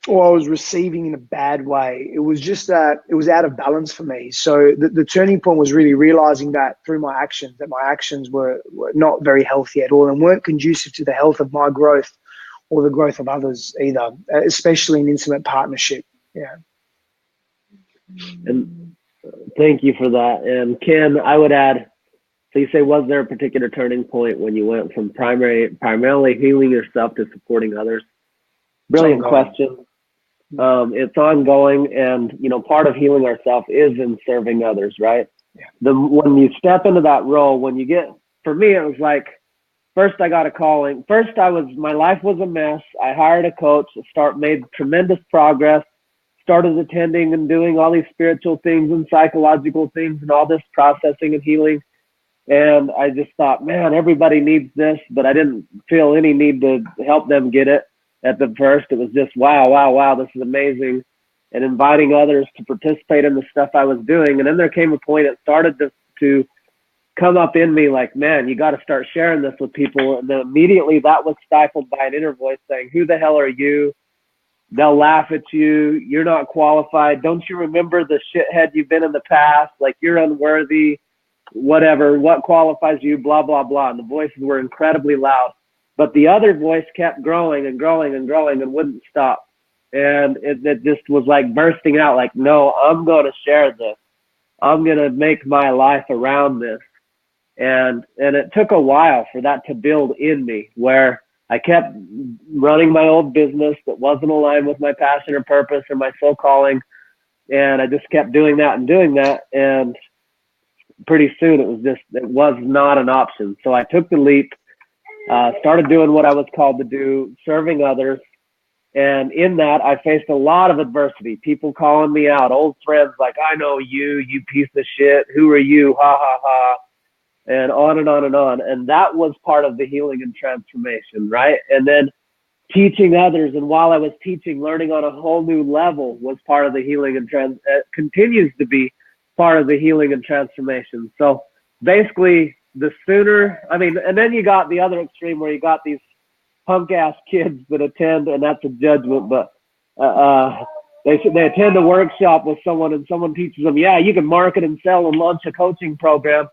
or I was receiving in a bad way. It was just that it was out of balance for me. So the turning point was really realizing that through my actions, that my actions were not very healthy at all and weren't conducive to the health of my growth or the growth of others either, especially in intimate partnership. Yeah. And thank you for that. And Ken, I would add, so you say, was there a particular turning point when you went from primarily healing yourself to supporting others? Brilliant question. It's ongoing, and part of healing ourselves is in serving others, right? Yeah. When you step into that role, for me, it was like, first I got a calling. First my life was a mess. I hired a coach, made tremendous progress. Started attending and doing all these spiritual things and psychological things and all this processing and healing. And I just thought, man, everybody needs this, but I didn't feel any need to help them get it at the first. It was just, wow, this is amazing. And inviting others to participate in the stuff I was doing. And then there came a point it started to come up in me like, man, you got to start sharing this with people. And then immediately that was stifled by an inner voice saying, who the hell are you? They'll laugh at you. You're not qualified. Don't you remember the shithead you've been in the past? Like, you're unworthy, whatever. What qualifies you? Blah, blah, blah. And the voices were incredibly loud. But the other voice kept growing and growing and growing and wouldn't stop. And it just was like bursting out like, no, I'm going to share this. I'm going to make my life around this. And it took a while for that to build in me, where I kept running my old business that wasn't aligned with my passion or purpose or my soul calling. And I just kept doing that. And pretty soon it was not an option. So I took the leap, started doing what I was called to do, serving others. And in that, I faced a lot of adversity. People calling me out, old friends like, I know you piece of shit. Who are you? Ha, ha, ha. And on and on and on. And that was part of the healing and transformation, right? And then teaching others. And while I was teaching, learning on a whole new level was part of the healing and continues to be part of the healing and transformation. So basically, the sooner, and then you got the other extreme where you got these punk ass kids that attend, and that's a judgment, but they attend a workshop with someone and someone teaches them, yeah, you can market and sell and launch a coaching program.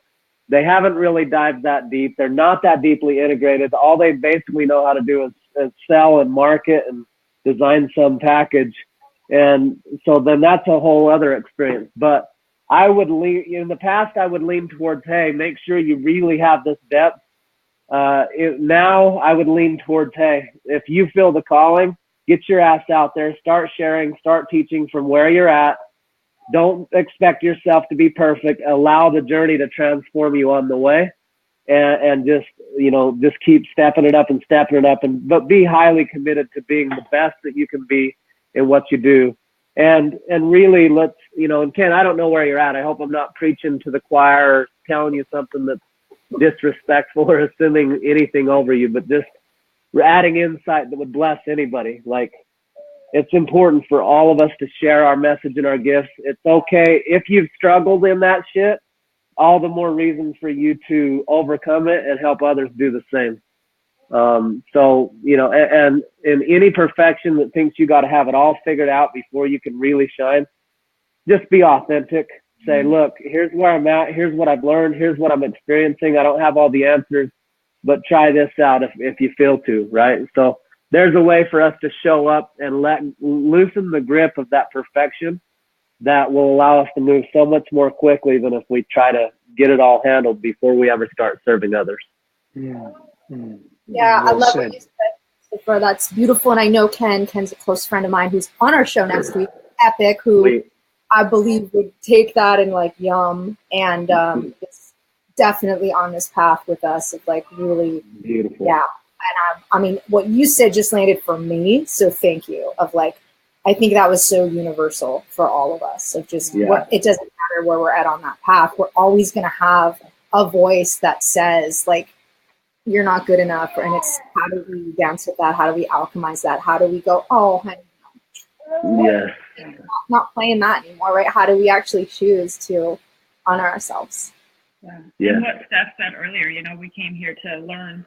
They haven't really dived that deep. They're not that deeply integrated. All they basically know how to do is sell and market and design some package. And so then that's a whole other experience. But I would lean, in the past, I would lean towards, hey, make sure you really have this depth Now I would lean towards, hey, if you feel the calling, get your ass out there, start sharing, start teaching from where you're at. Don't expect yourself to be perfect. Allow the journey to transform you on the way, and just, just keep stepping it up, but be highly committed to being the best that you can be in what you do. And really, let's, and Ken, I don't know where you're at. I hope I'm not preaching to the choir or telling you something that's disrespectful or assuming anything over you, but just adding insight that would bless anybody. Like, it's important for all of us to share our message and our gifts. It's okay if you've struggled in that shit, all the more reason for you to overcome it and help others do the same. So, and in any perfection that thinks you got to have it all figured out before you can really shine, just be authentic. Say, look, here's where I'm at. Here's what I've learned. Here's what I'm experiencing. I don't have all the answers, but try this out if you feel to, right? So there's a way for us to show up and loosen the grip of that perfection that will allow us to move so much more quickly than if we try to get it all handled before we ever start serving others. Yeah, Well I love said. what you said, Christopher. That's beautiful. And I know Ken's a close friend of mine who's on our show next week, Epic, who I believe would take that and and it's definitely on this path with us of really beautiful. Yeah. And I mean, what you said just landed for me. So thank you I think that was so universal for all of us. Of just it doesn't matter where we're at on that path. We're always going to have a voice that says you're not good enough. And it's, how do we dance with that? How do we alchemize that? How do we go, oh, honey, not playing that anymore, right? How do we actually choose to honor ourselves? Yeah. And what Steph said earlier, we came here to learn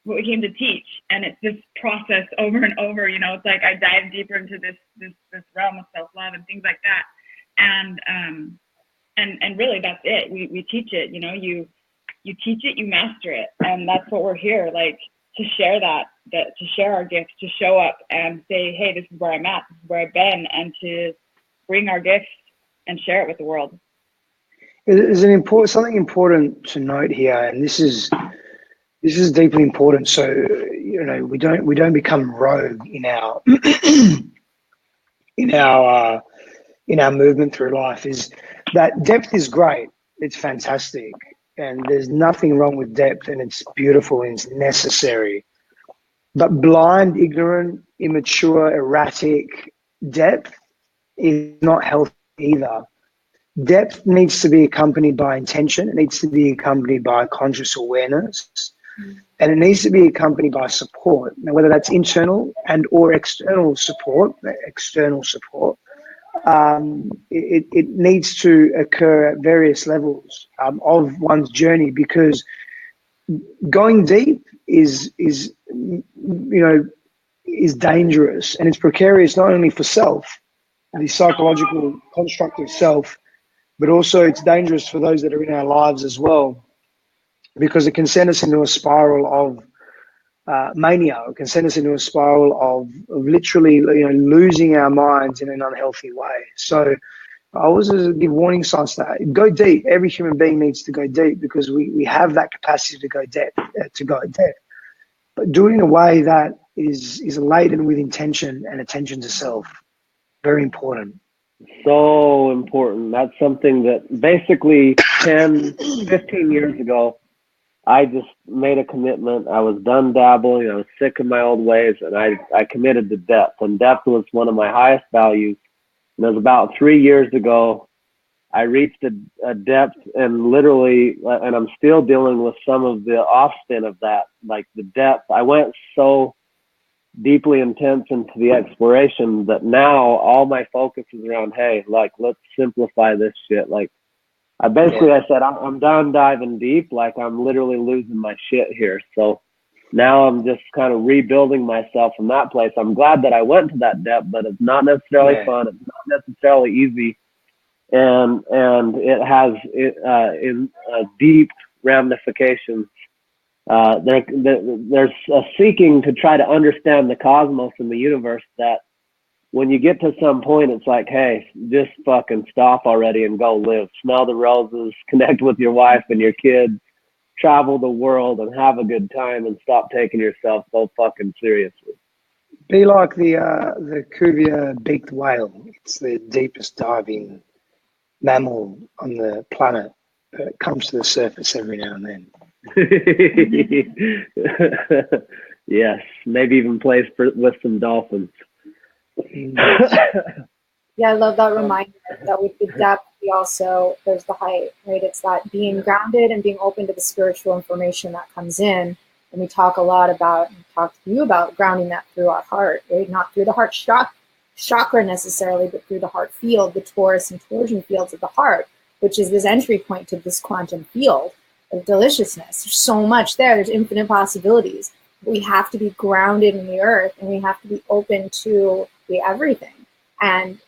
what we came to teach, and it's this process over and over. It's like I dive deeper into this realm of self-love and things like that, and really that's it. We teach it. You teach it, you master it, and that's what we're here to share that to share our gifts, to show up and say, hey, this is where I'm at, this is where I've been, and to bring our gifts and share it with the world. There's something important to note here, and this is deeply important. So we don't become rogue in our in our movement through life. Is that depth is great, it's fantastic, and there's nothing wrong with depth, and it's beautiful and it's necessary. But blind, ignorant, immature, erratic depth is not healthy either. Depth needs to be accompanied by intention. It needs to be accompanied by conscious awareness, and it needs to be accompanied by support. Now, whether that's internal and or external support, it needs to occur at various levels of one's journey, because going deep is dangerous, and it's precarious not only for self, the psychological construct of self, but also it's dangerous for those that are in our lives as well, because it can send us into a spiral of mania. It can send us into a spiral of literally losing our minds in an unhealthy way. So I always give warning signs to that. Go deep. Every human being needs to go deep, because we have that capacity to go depth, but do it in a way that is laden with intention and attention to self. Very important. So important. That's something that basically 10, 15 years ago, I just made a commitment. I was done dabbling. I was sick of my old ways, and I committed to depth. And depth was one of my highest values. And it was about 3 years ago, I reached a depth, and literally, and I'm still dealing with some of the off-spin of that, the depth. I went so deeply intense into the exploration that now all my focus is around, hey, let's simplify this shit. I said, I'm done diving deep. I'm literally losing my shit here. So now I'm just kind of rebuilding myself from that place. I'm glad that I went to that depth, but it's not necessarily fun. It's not necessarily easy. And it has deep ramifications. There's a seeking to try to understand the cosmos and the universe, that when you get to some point, it's like, hey, just fucking stop already and go live. Smell the roses, connect with your wife and your kids, travel the world and have a good time and stop taking yourself so fucking seriously. Be like the Cuvier beaked whale. It's the deepest diving mammal on the planet, but it comes to the surface every now and then. Yes, maybe even plays with some dolphins. Yeah, I love that reminder that with the depth, there's the height, right? It's that being grounded and being open to the spiritual information that comes in. And we talk a lot about, talk to you about grounding that through our heart, right? Not through the heart chakra necessarily, but through the heart field, the torus and torsion fields of the heart, which is this entry point to this quantum field of deliciousness. There's so much there. There's infinite possibilities. We have to be grounded in the earth, and we have to be open to the everything. And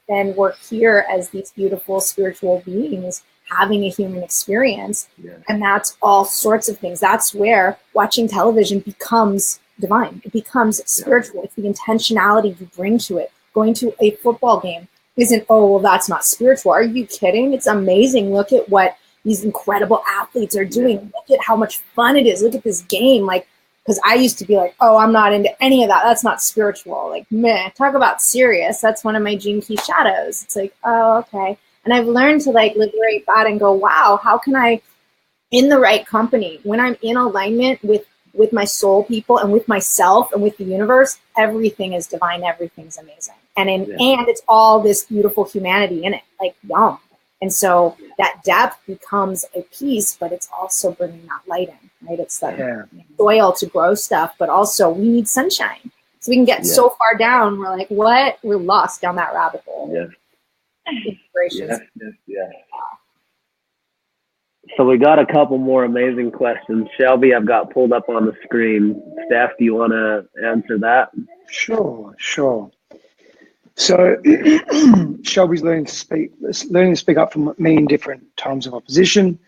then we're here as these beautiful spiritual beings having a human experience. And that's all sorts of things. That's where watching television becomes divine. It becomes spiritual. It's the intentionality you bring to it. Going to a football game isn't, oh, well, that's not spiritual. Are you kidding? It's amazing. Look at what these incredible athletes are doing. Look at how much fun it is. Look at this game. Like, because I used to be like, oh, I'm not into any of that. That's not spiritual. Like, meh, talk about serious. That's one of my gene key shadows. It's like, oh, okay. And I've learned to like liberate that and go, wow, how can I, in the right company, when I'm in alignment with my soul people and with myself and with the universe, everything is divine. Everything's amazing. And and it's all this beautiful humanity in it, like, yum. And so that depth becomes a piece, but it's also bringing that light in, right? It's the soil to grow stuff, but also we need sunshine. So we can get so far down, we're like, what? We're lost down that rabbit hole. Yes. So we got a couple more amazing questions. Shelby, I've got pulled up on the screen. Steph, do you want to answer that? Sure. So Shelby's learning to speak up from me in different times of opposition.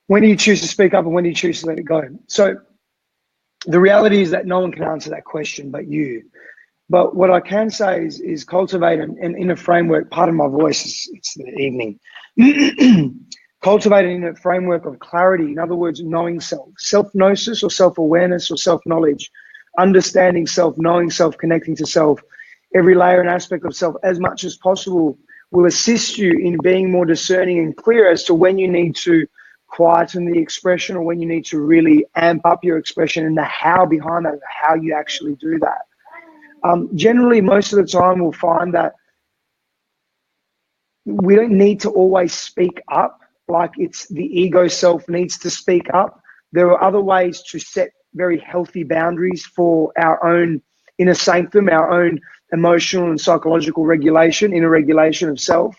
When do you choose to speak up and when do you choose to let it go? So the reality is that no one can answer that question but you. But what I can say is cultivate an inner framework. Pardon my voice, it's the evening. Cultivate an inner framework of clarity. In other words, knowing self. Self-gnosis or self-awareness or self-knowledge. Understanding self, knowing self, connecting to self. Every layer and aspect of self as much as possible will assist you in being more discerning and clear as to when you need to quieten the expression or when you need to really amp up your expression and the how behind that, how you actually do that. Generally, most of the time we'll find that we don't need to always speak up like it's the ego self needs to speak up. There are other ways to set very healthy boundaries for our own inner sanctum, our own emotional and psychological regulation, inner regulation of self,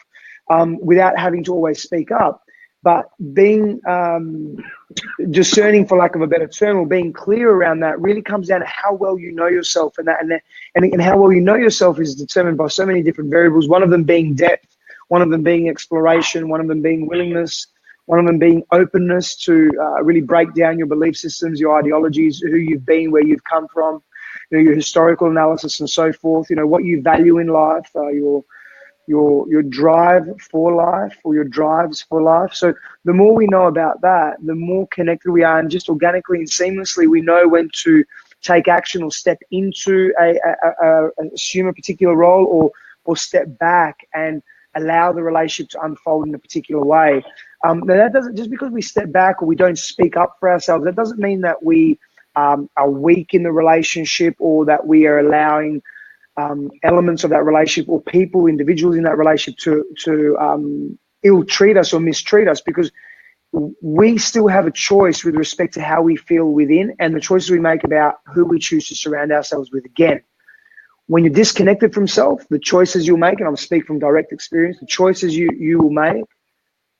without having to always speak up. But being discerning, for lack of a better term, or being clear around that really comes down to how well you know yourself, and how well you know yourself is determined by so many different variables. One of them being depth, one of them being exploration, one of them being willingness, one of them being openness to really break down your belief systems, your ideologies, who you've been, where you've come from, your historical analysis and so forth. What you value in life, your drive for life or your drives for life. So the more we know about that, the more connected we are, and just organically and seamlessly we know when to take action or step into assume a particular role or step back and allow the relationship to unfold in a particular way. Now that doesn't, just because we step back or we don't speak up for ourselves, that doesn't mean that we are weak in the relationship or that we are allowing elements of that relationship or people, individuals in that relationship to ill-treat us or mistreat us, because we still have a choice with respect to how we feel within and the choices we make about who we choose to surround ourselves with. Again, when you're disconnected from self, the choices you'll make, and I'm speaking from direct experience, the choices you will make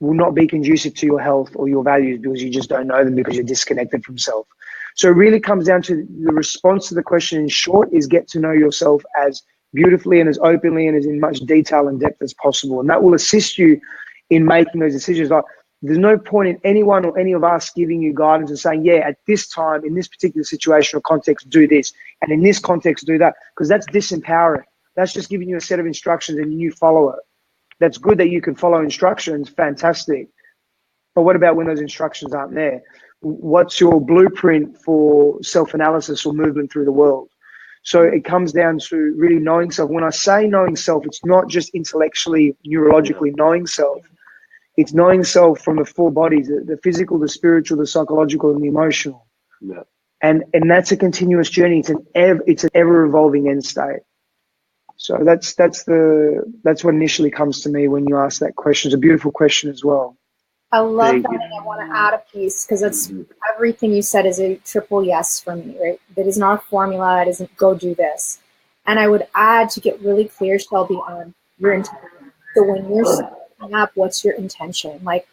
will not be conducive to your health or your values because you just don't know them because you're disconnected from self. So it really comes down to the response to the question in short is get to know yourself as beautifully and as openly and as in much detail and depth as possible. And that will assist you in making those decisions. Like, there's no point in anyone or any of us giving you guidance and saying, yeah, at this time, in this particular situation or context, do this. And in this context, do that. Because that's disempowering. That's just giving you a set of instructions and you follow it. That's good that you can follow instructions. Fantastic. But what about when those instructions aren't there? what's your blueprint for self-analysis or movement through the world? So it comes down to really knowing self. When I say knowing self, it's not just intellectually, neurologically knowing self. It's knowing self from the four bodies, the physical, the spiritual, the psychological, and the emotional. Yeah. And that's a continuous journey. It's an ever evolving end state. So that's what initially comes to me when you ask that question. It's a beautiful question as well. I love Thank that, you. and I want to add a piece because it's everything you said is a triple yes for me, right? That is not a formula. It isn't go do this. And I would add to get really clear, Shelby, on your intention. So when you're speaking up, what's your intention? Like,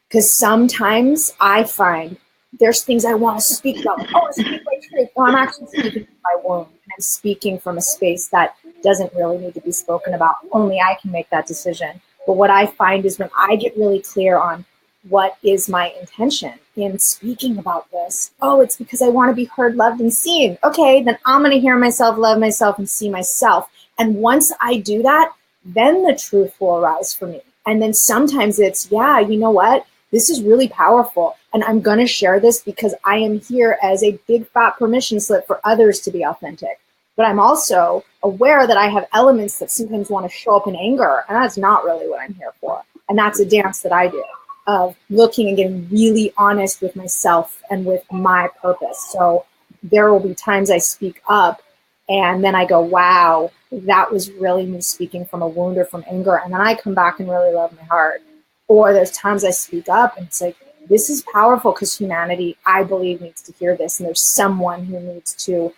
because sometimes I find there's things I want to speak about. I want to speak my truth. Well, I'm actually speaking from my womb, and I'm speaking from a space that doesn't really need to be spoken about. Only I can make that decision. But what I find is when I get really clear on what is my intention in speaking about this? Oh, it's because I want to be heard, loved, and seen. Okay, then I'm going to hear myself, love myself, and see myself. And once I do that, then the truth will arise for me. And then sometimes it's, yeah, you know what? This is really powerful. And I'm going to share this because I am here as a big fat permission slip for others to be authentic. But I'm also aware that I have elements that sometimes want to show up in anger. And that's not really what I'm here for. And that's a dance that I do, of looking and getting really honest with myself and with my purpose. So there will be times I speak up and then I go, wow, that was really me speaking from a wound or from anger. And then I come back and really love my heart. Or there's times I speak up and it's like, this is powerful because humanity, I believe, needs to hear this. And there's someone who needs to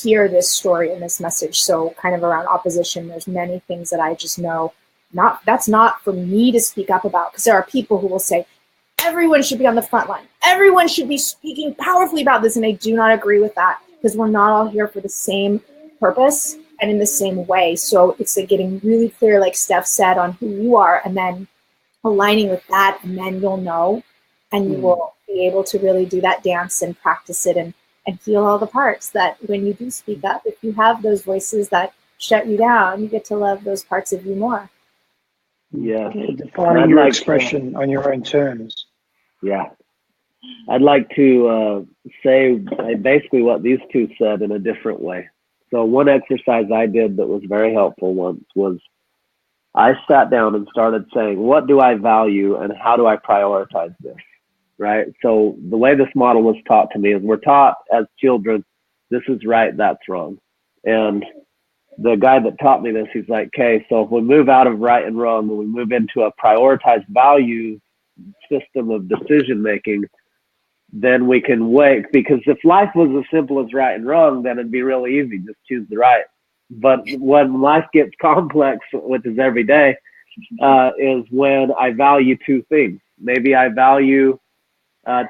hear this story and this message. So kind of around opposition, there's many things that I just know that's not for me to speak up about, because there are people who will say everyone should be on the front line, everyone should be speaking powerfully about this, and I do not agree with that, because we're not all here for the same purpose and in the same way. So it's like getting really clear, like Steph said, on who you are, and then aligning with that, and then you'll know, and you will be able to really do that dance and practice it and feel all the parts that when you do speak up, if you have those voices that shut you down, you get to love those parts of you more. Yeah. Defining your expression on your own terms. Yeah. I'd like to say basically what these two said in a different way. So one exercise I did that was very helpful once was I sat down and started saying, what do I value and how do I prioritize this? Right? So the way this model was taught to me is we're taught as children, this is right, that's wrong. And the guy that taught me this, he's like, okay, so if we move out of right and wrong and we move into a prioritized value system of decision making, then we can wake, because if life was as simple as right and wrong, then it'd be really easy, just choose the right. But when life gets complex, which is every day, is when I value two things. Maybe I value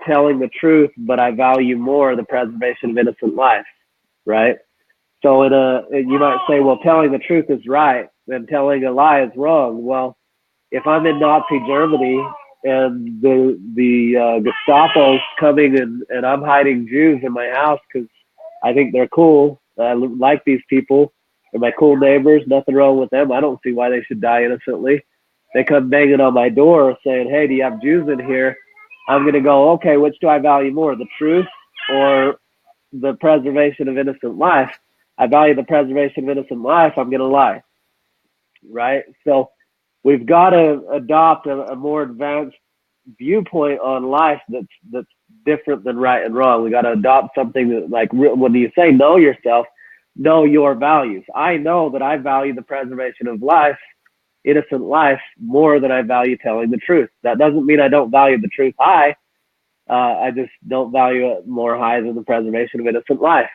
telling the truth, but I value more the preservation of innocent life, right? So you might say, well, telling the truth is right and telling a lie is wrong. Well, if I'm in Nazi Germany and the Gestapo's coming and I'm hiding Jews in my house because I think they're cool, I like these people, they're my cool neighbors, nothing wrong with them, I don't see why they should die innocently. They come banging on my door saying, hey, do you have Jews in here? I'm going to go, okay, which do I value more, the truth or the preservation of innocent life? I value the preservation of innocent life, I'm going to lie, right? So we've got to adopt a more advanced viewpoint on life that's different than right and wrong. We got to adopt something that, like, when you say know yourself, know your values. I know that I value the preservation of life, innocent life, more than I value telling the truth. That doesn't mean I don't value the truth high. I just don't value it more high than the preservation of innocent life.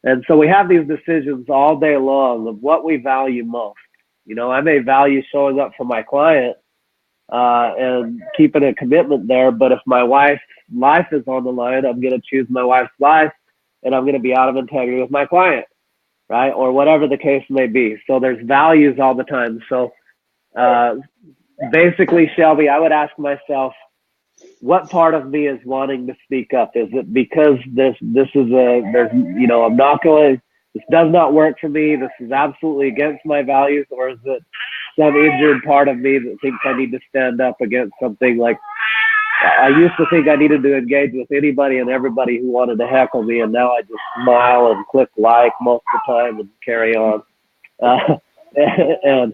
And so we have these decisions all day long of what we value most. You know, I may value showing up for my client and keeping a commitment there, but if my wife's life is on the line, I'm going to choose my wife's life and I'm going to be out of integrity with my client, right? Or whatever the case may be. So there's values all the time. So basically, Shelby, I would ask myself, what part of me is wanting to speak up? Is it because this I'm not going, this does not work for me, this is absolutely against my values, or is it some injured part of me that thinks I need to stand up against something like I used to think I needed to engage with anybody and everybody who wanted to heckle me, and now I just smile and click like most of the time and carry on. And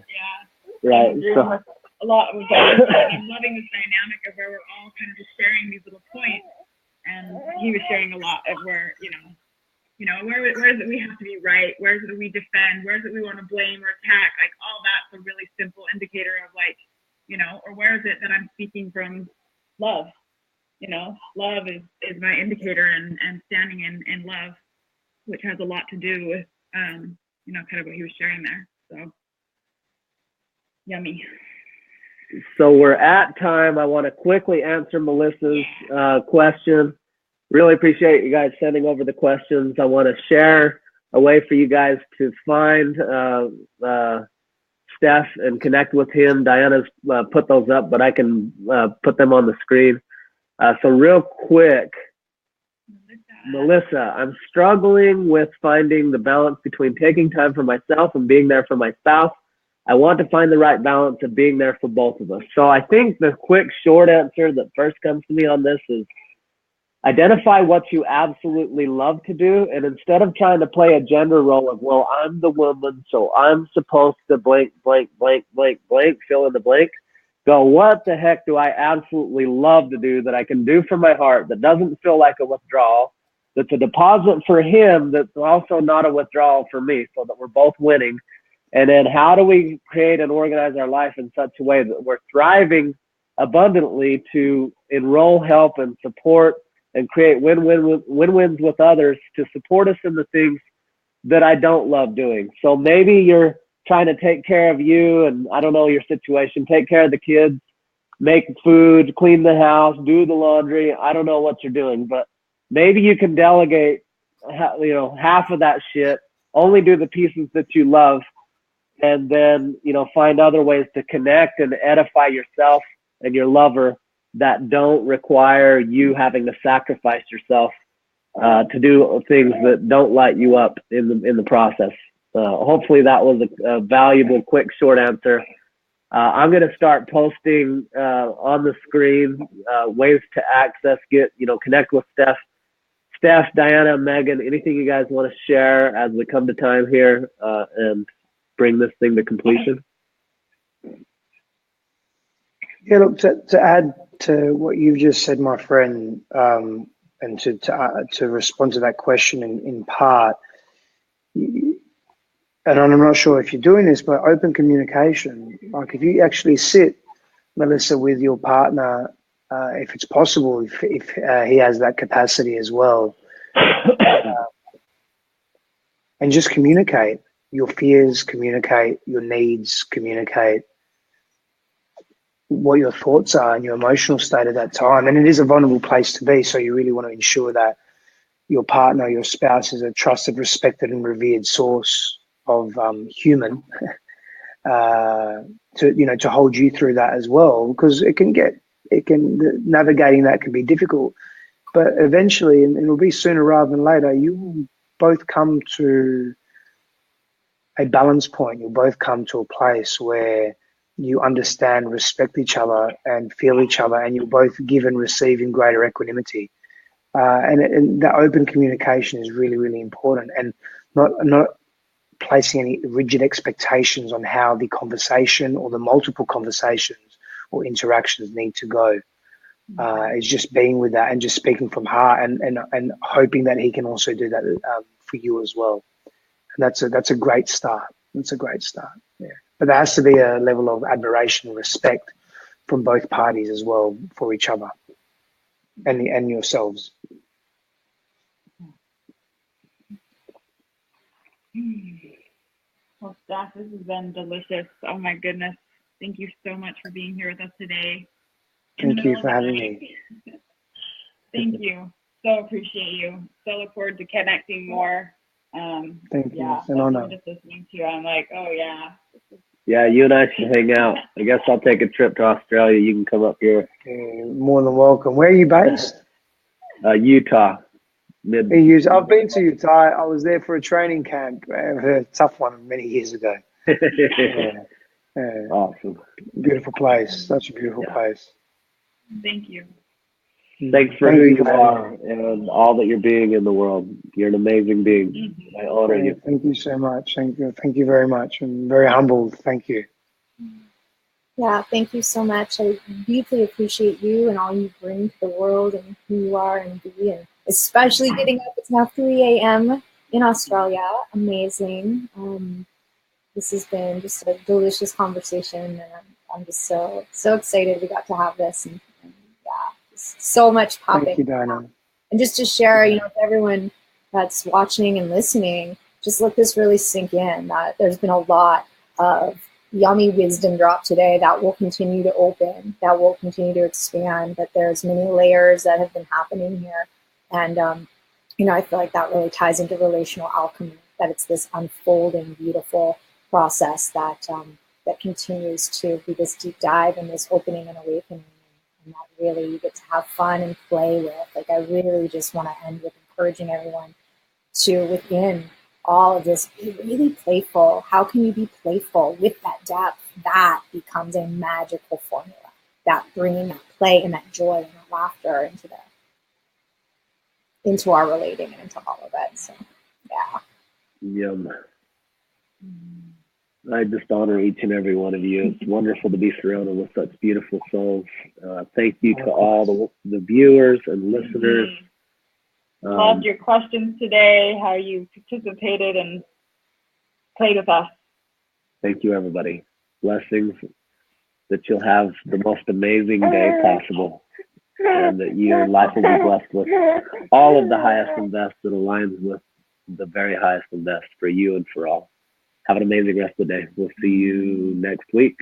right, so a lot of I'm loving this dynamic of where we're all kind of just sharing these little points, and he was sharing a lot of where where is it we have to be right, where is it we defend, where is it we want to blame or attack, like all that's a really simple indicator of like, or where is it that I'm speaking from love. Love is my indicator, and standing in love, which has a lot to do with kind of what he was sharing there. So yummy. So we're at time. I want to quickly answer Melissa's question. Really appreciate you guys sending over the questions. I want to share a way for you guys to find Steph and connect with him. Diana's put those up, but I can put them on the screen. So real quick, Melissa, I'm struggling with finding the balance between taking time for myself and being there for my spouse. I want to find the right balance of being there for both of us. So I think the quick, short answer that first comes to me on this is identify what you absolutely love to do. And instead of trying to play a gender role of, well, I'm the woman, so I'm supposed to blank, blank, blank, blank, blank, fill in the blank, go, what the heck do I absolutely love to do that I can do from my heart that doesn't feel like a withdrawal, that's a deposit for him, that's also not a withdrawal for me, so that we're both winning. And then how do we create and organize our life in such a way that we're thriving abundantly to enroll, help, and support and create win-wins with others to support us in the things that I don't love doing. So maybe you're trying to take care of you, and I don't know your situation, take care of the kids, make food, clean the house, do the laundry. I don't know what you're doing, but maybe you can delegate, half of that shit, only do the pieces that you love, and then, find other ways to connect and edify yourself and your lover that don't require you having to sacrifice yourself to do things that don't light you up in the process. Hopefully that was a valuable, quick, short answer. I'm going to start posting on the screen ways to access, connect with Steph, Diana, Megan, anything you guys want to share as we come to time here and bring this thing to completion. Yeah, look, to add to what you've just said, my friend, and to respond to that question in part, and I'm not sure if you're doing this, but open communication. Like if you actually sit, Melissa, with your partner, if it's possible, if he has that capacity as well, and just communicate your fears, communicate your needs, communicate what your thoughts are and your emotional state at that time. And it is a vulnerable place to be, so you really want to ensure that your partner, your spouse, is a trusted, respected, and revered source of human to hold you through that as well, because navigating that can be difficult, but eventually, and it'll be sooner rather than later, you will both come to a balance point. You'll both come to a place where you understand, respect each other, and feel each other, and you'll both give and receive in greater equanimity. And that open communication is really, really important, and not placing any rigid expectations on how the conversation or the multiple conversations or interactions need to go. It's just being with that and just speaking from heart, and hoping that he can also do that for you as well. And that's a great start. That's a great start. Yeah, but there has to be a level of admiration and respect from both parties as well for each other and yourselves. Well, Steph, this has been delicious. Oh my goodness. Thank you so much for being here with us today. Thank you for having me. Thank you. So appreciate you. So look forward to connecting more. Thank you. And I'm just listening to you. I'm like, oh yeah. Yeah, you and I should hang out. I guess I'll take a trip to Australia. You can come up here. More than welcome. Where are you based? Utah. I've been to Utah. I was there for a training camp, a tough one many years ago. Awesome. Beautiful place. Such a beautiful place. Thank you. Thanks for Thank who you, you Dana. are and all that you're being in the world. You're an amazing being. I honor you. Thank you so much. Thank you very much. I'm very humbled. Thank you. Yeah, thank you so much. I deeply appreciate you and all you bring to the world and who you are and be, and especially getting up. It's now 3 a.m. in Australia. Amazing. This has been just a delicious conversation, and I'm just so excited we got to have this. And yeah, so much Thank popping. you, Dana. And just to share, with everyone that's watching and listening, just let this really sink in that there's been a lot of yummy wisdom drop today that will continue to open, that will continue to expand, that there's many layers that have been happening here. And, I feel like that really ties into relational alchemy, that it's this unfolding, beautiful process that that continues to be this deep dive and this opening and awakening. And that really you get to have fun and play with. Like, I really just want to end with encouraging everyone to, within all of this, be really playful. How can you be playful with that depth? That becomes a magical formula. That bringing that play and that joy and that laughter into our relating and into all of it. So, yeah. Yum. I just honor each and every one of you. It's wonderful to be surrounded with such beautiful souls. Thank you to all the viewers and listeners. Loved your questions today, how you participated and played with us. Thank you, everybody. Blessings, that you'll have the most amazing day possible, and that your life will be blessed with all of the highest and best that aligns with the very highest and best for you and for all. Have an amazing rest of the day. We'll see you next week.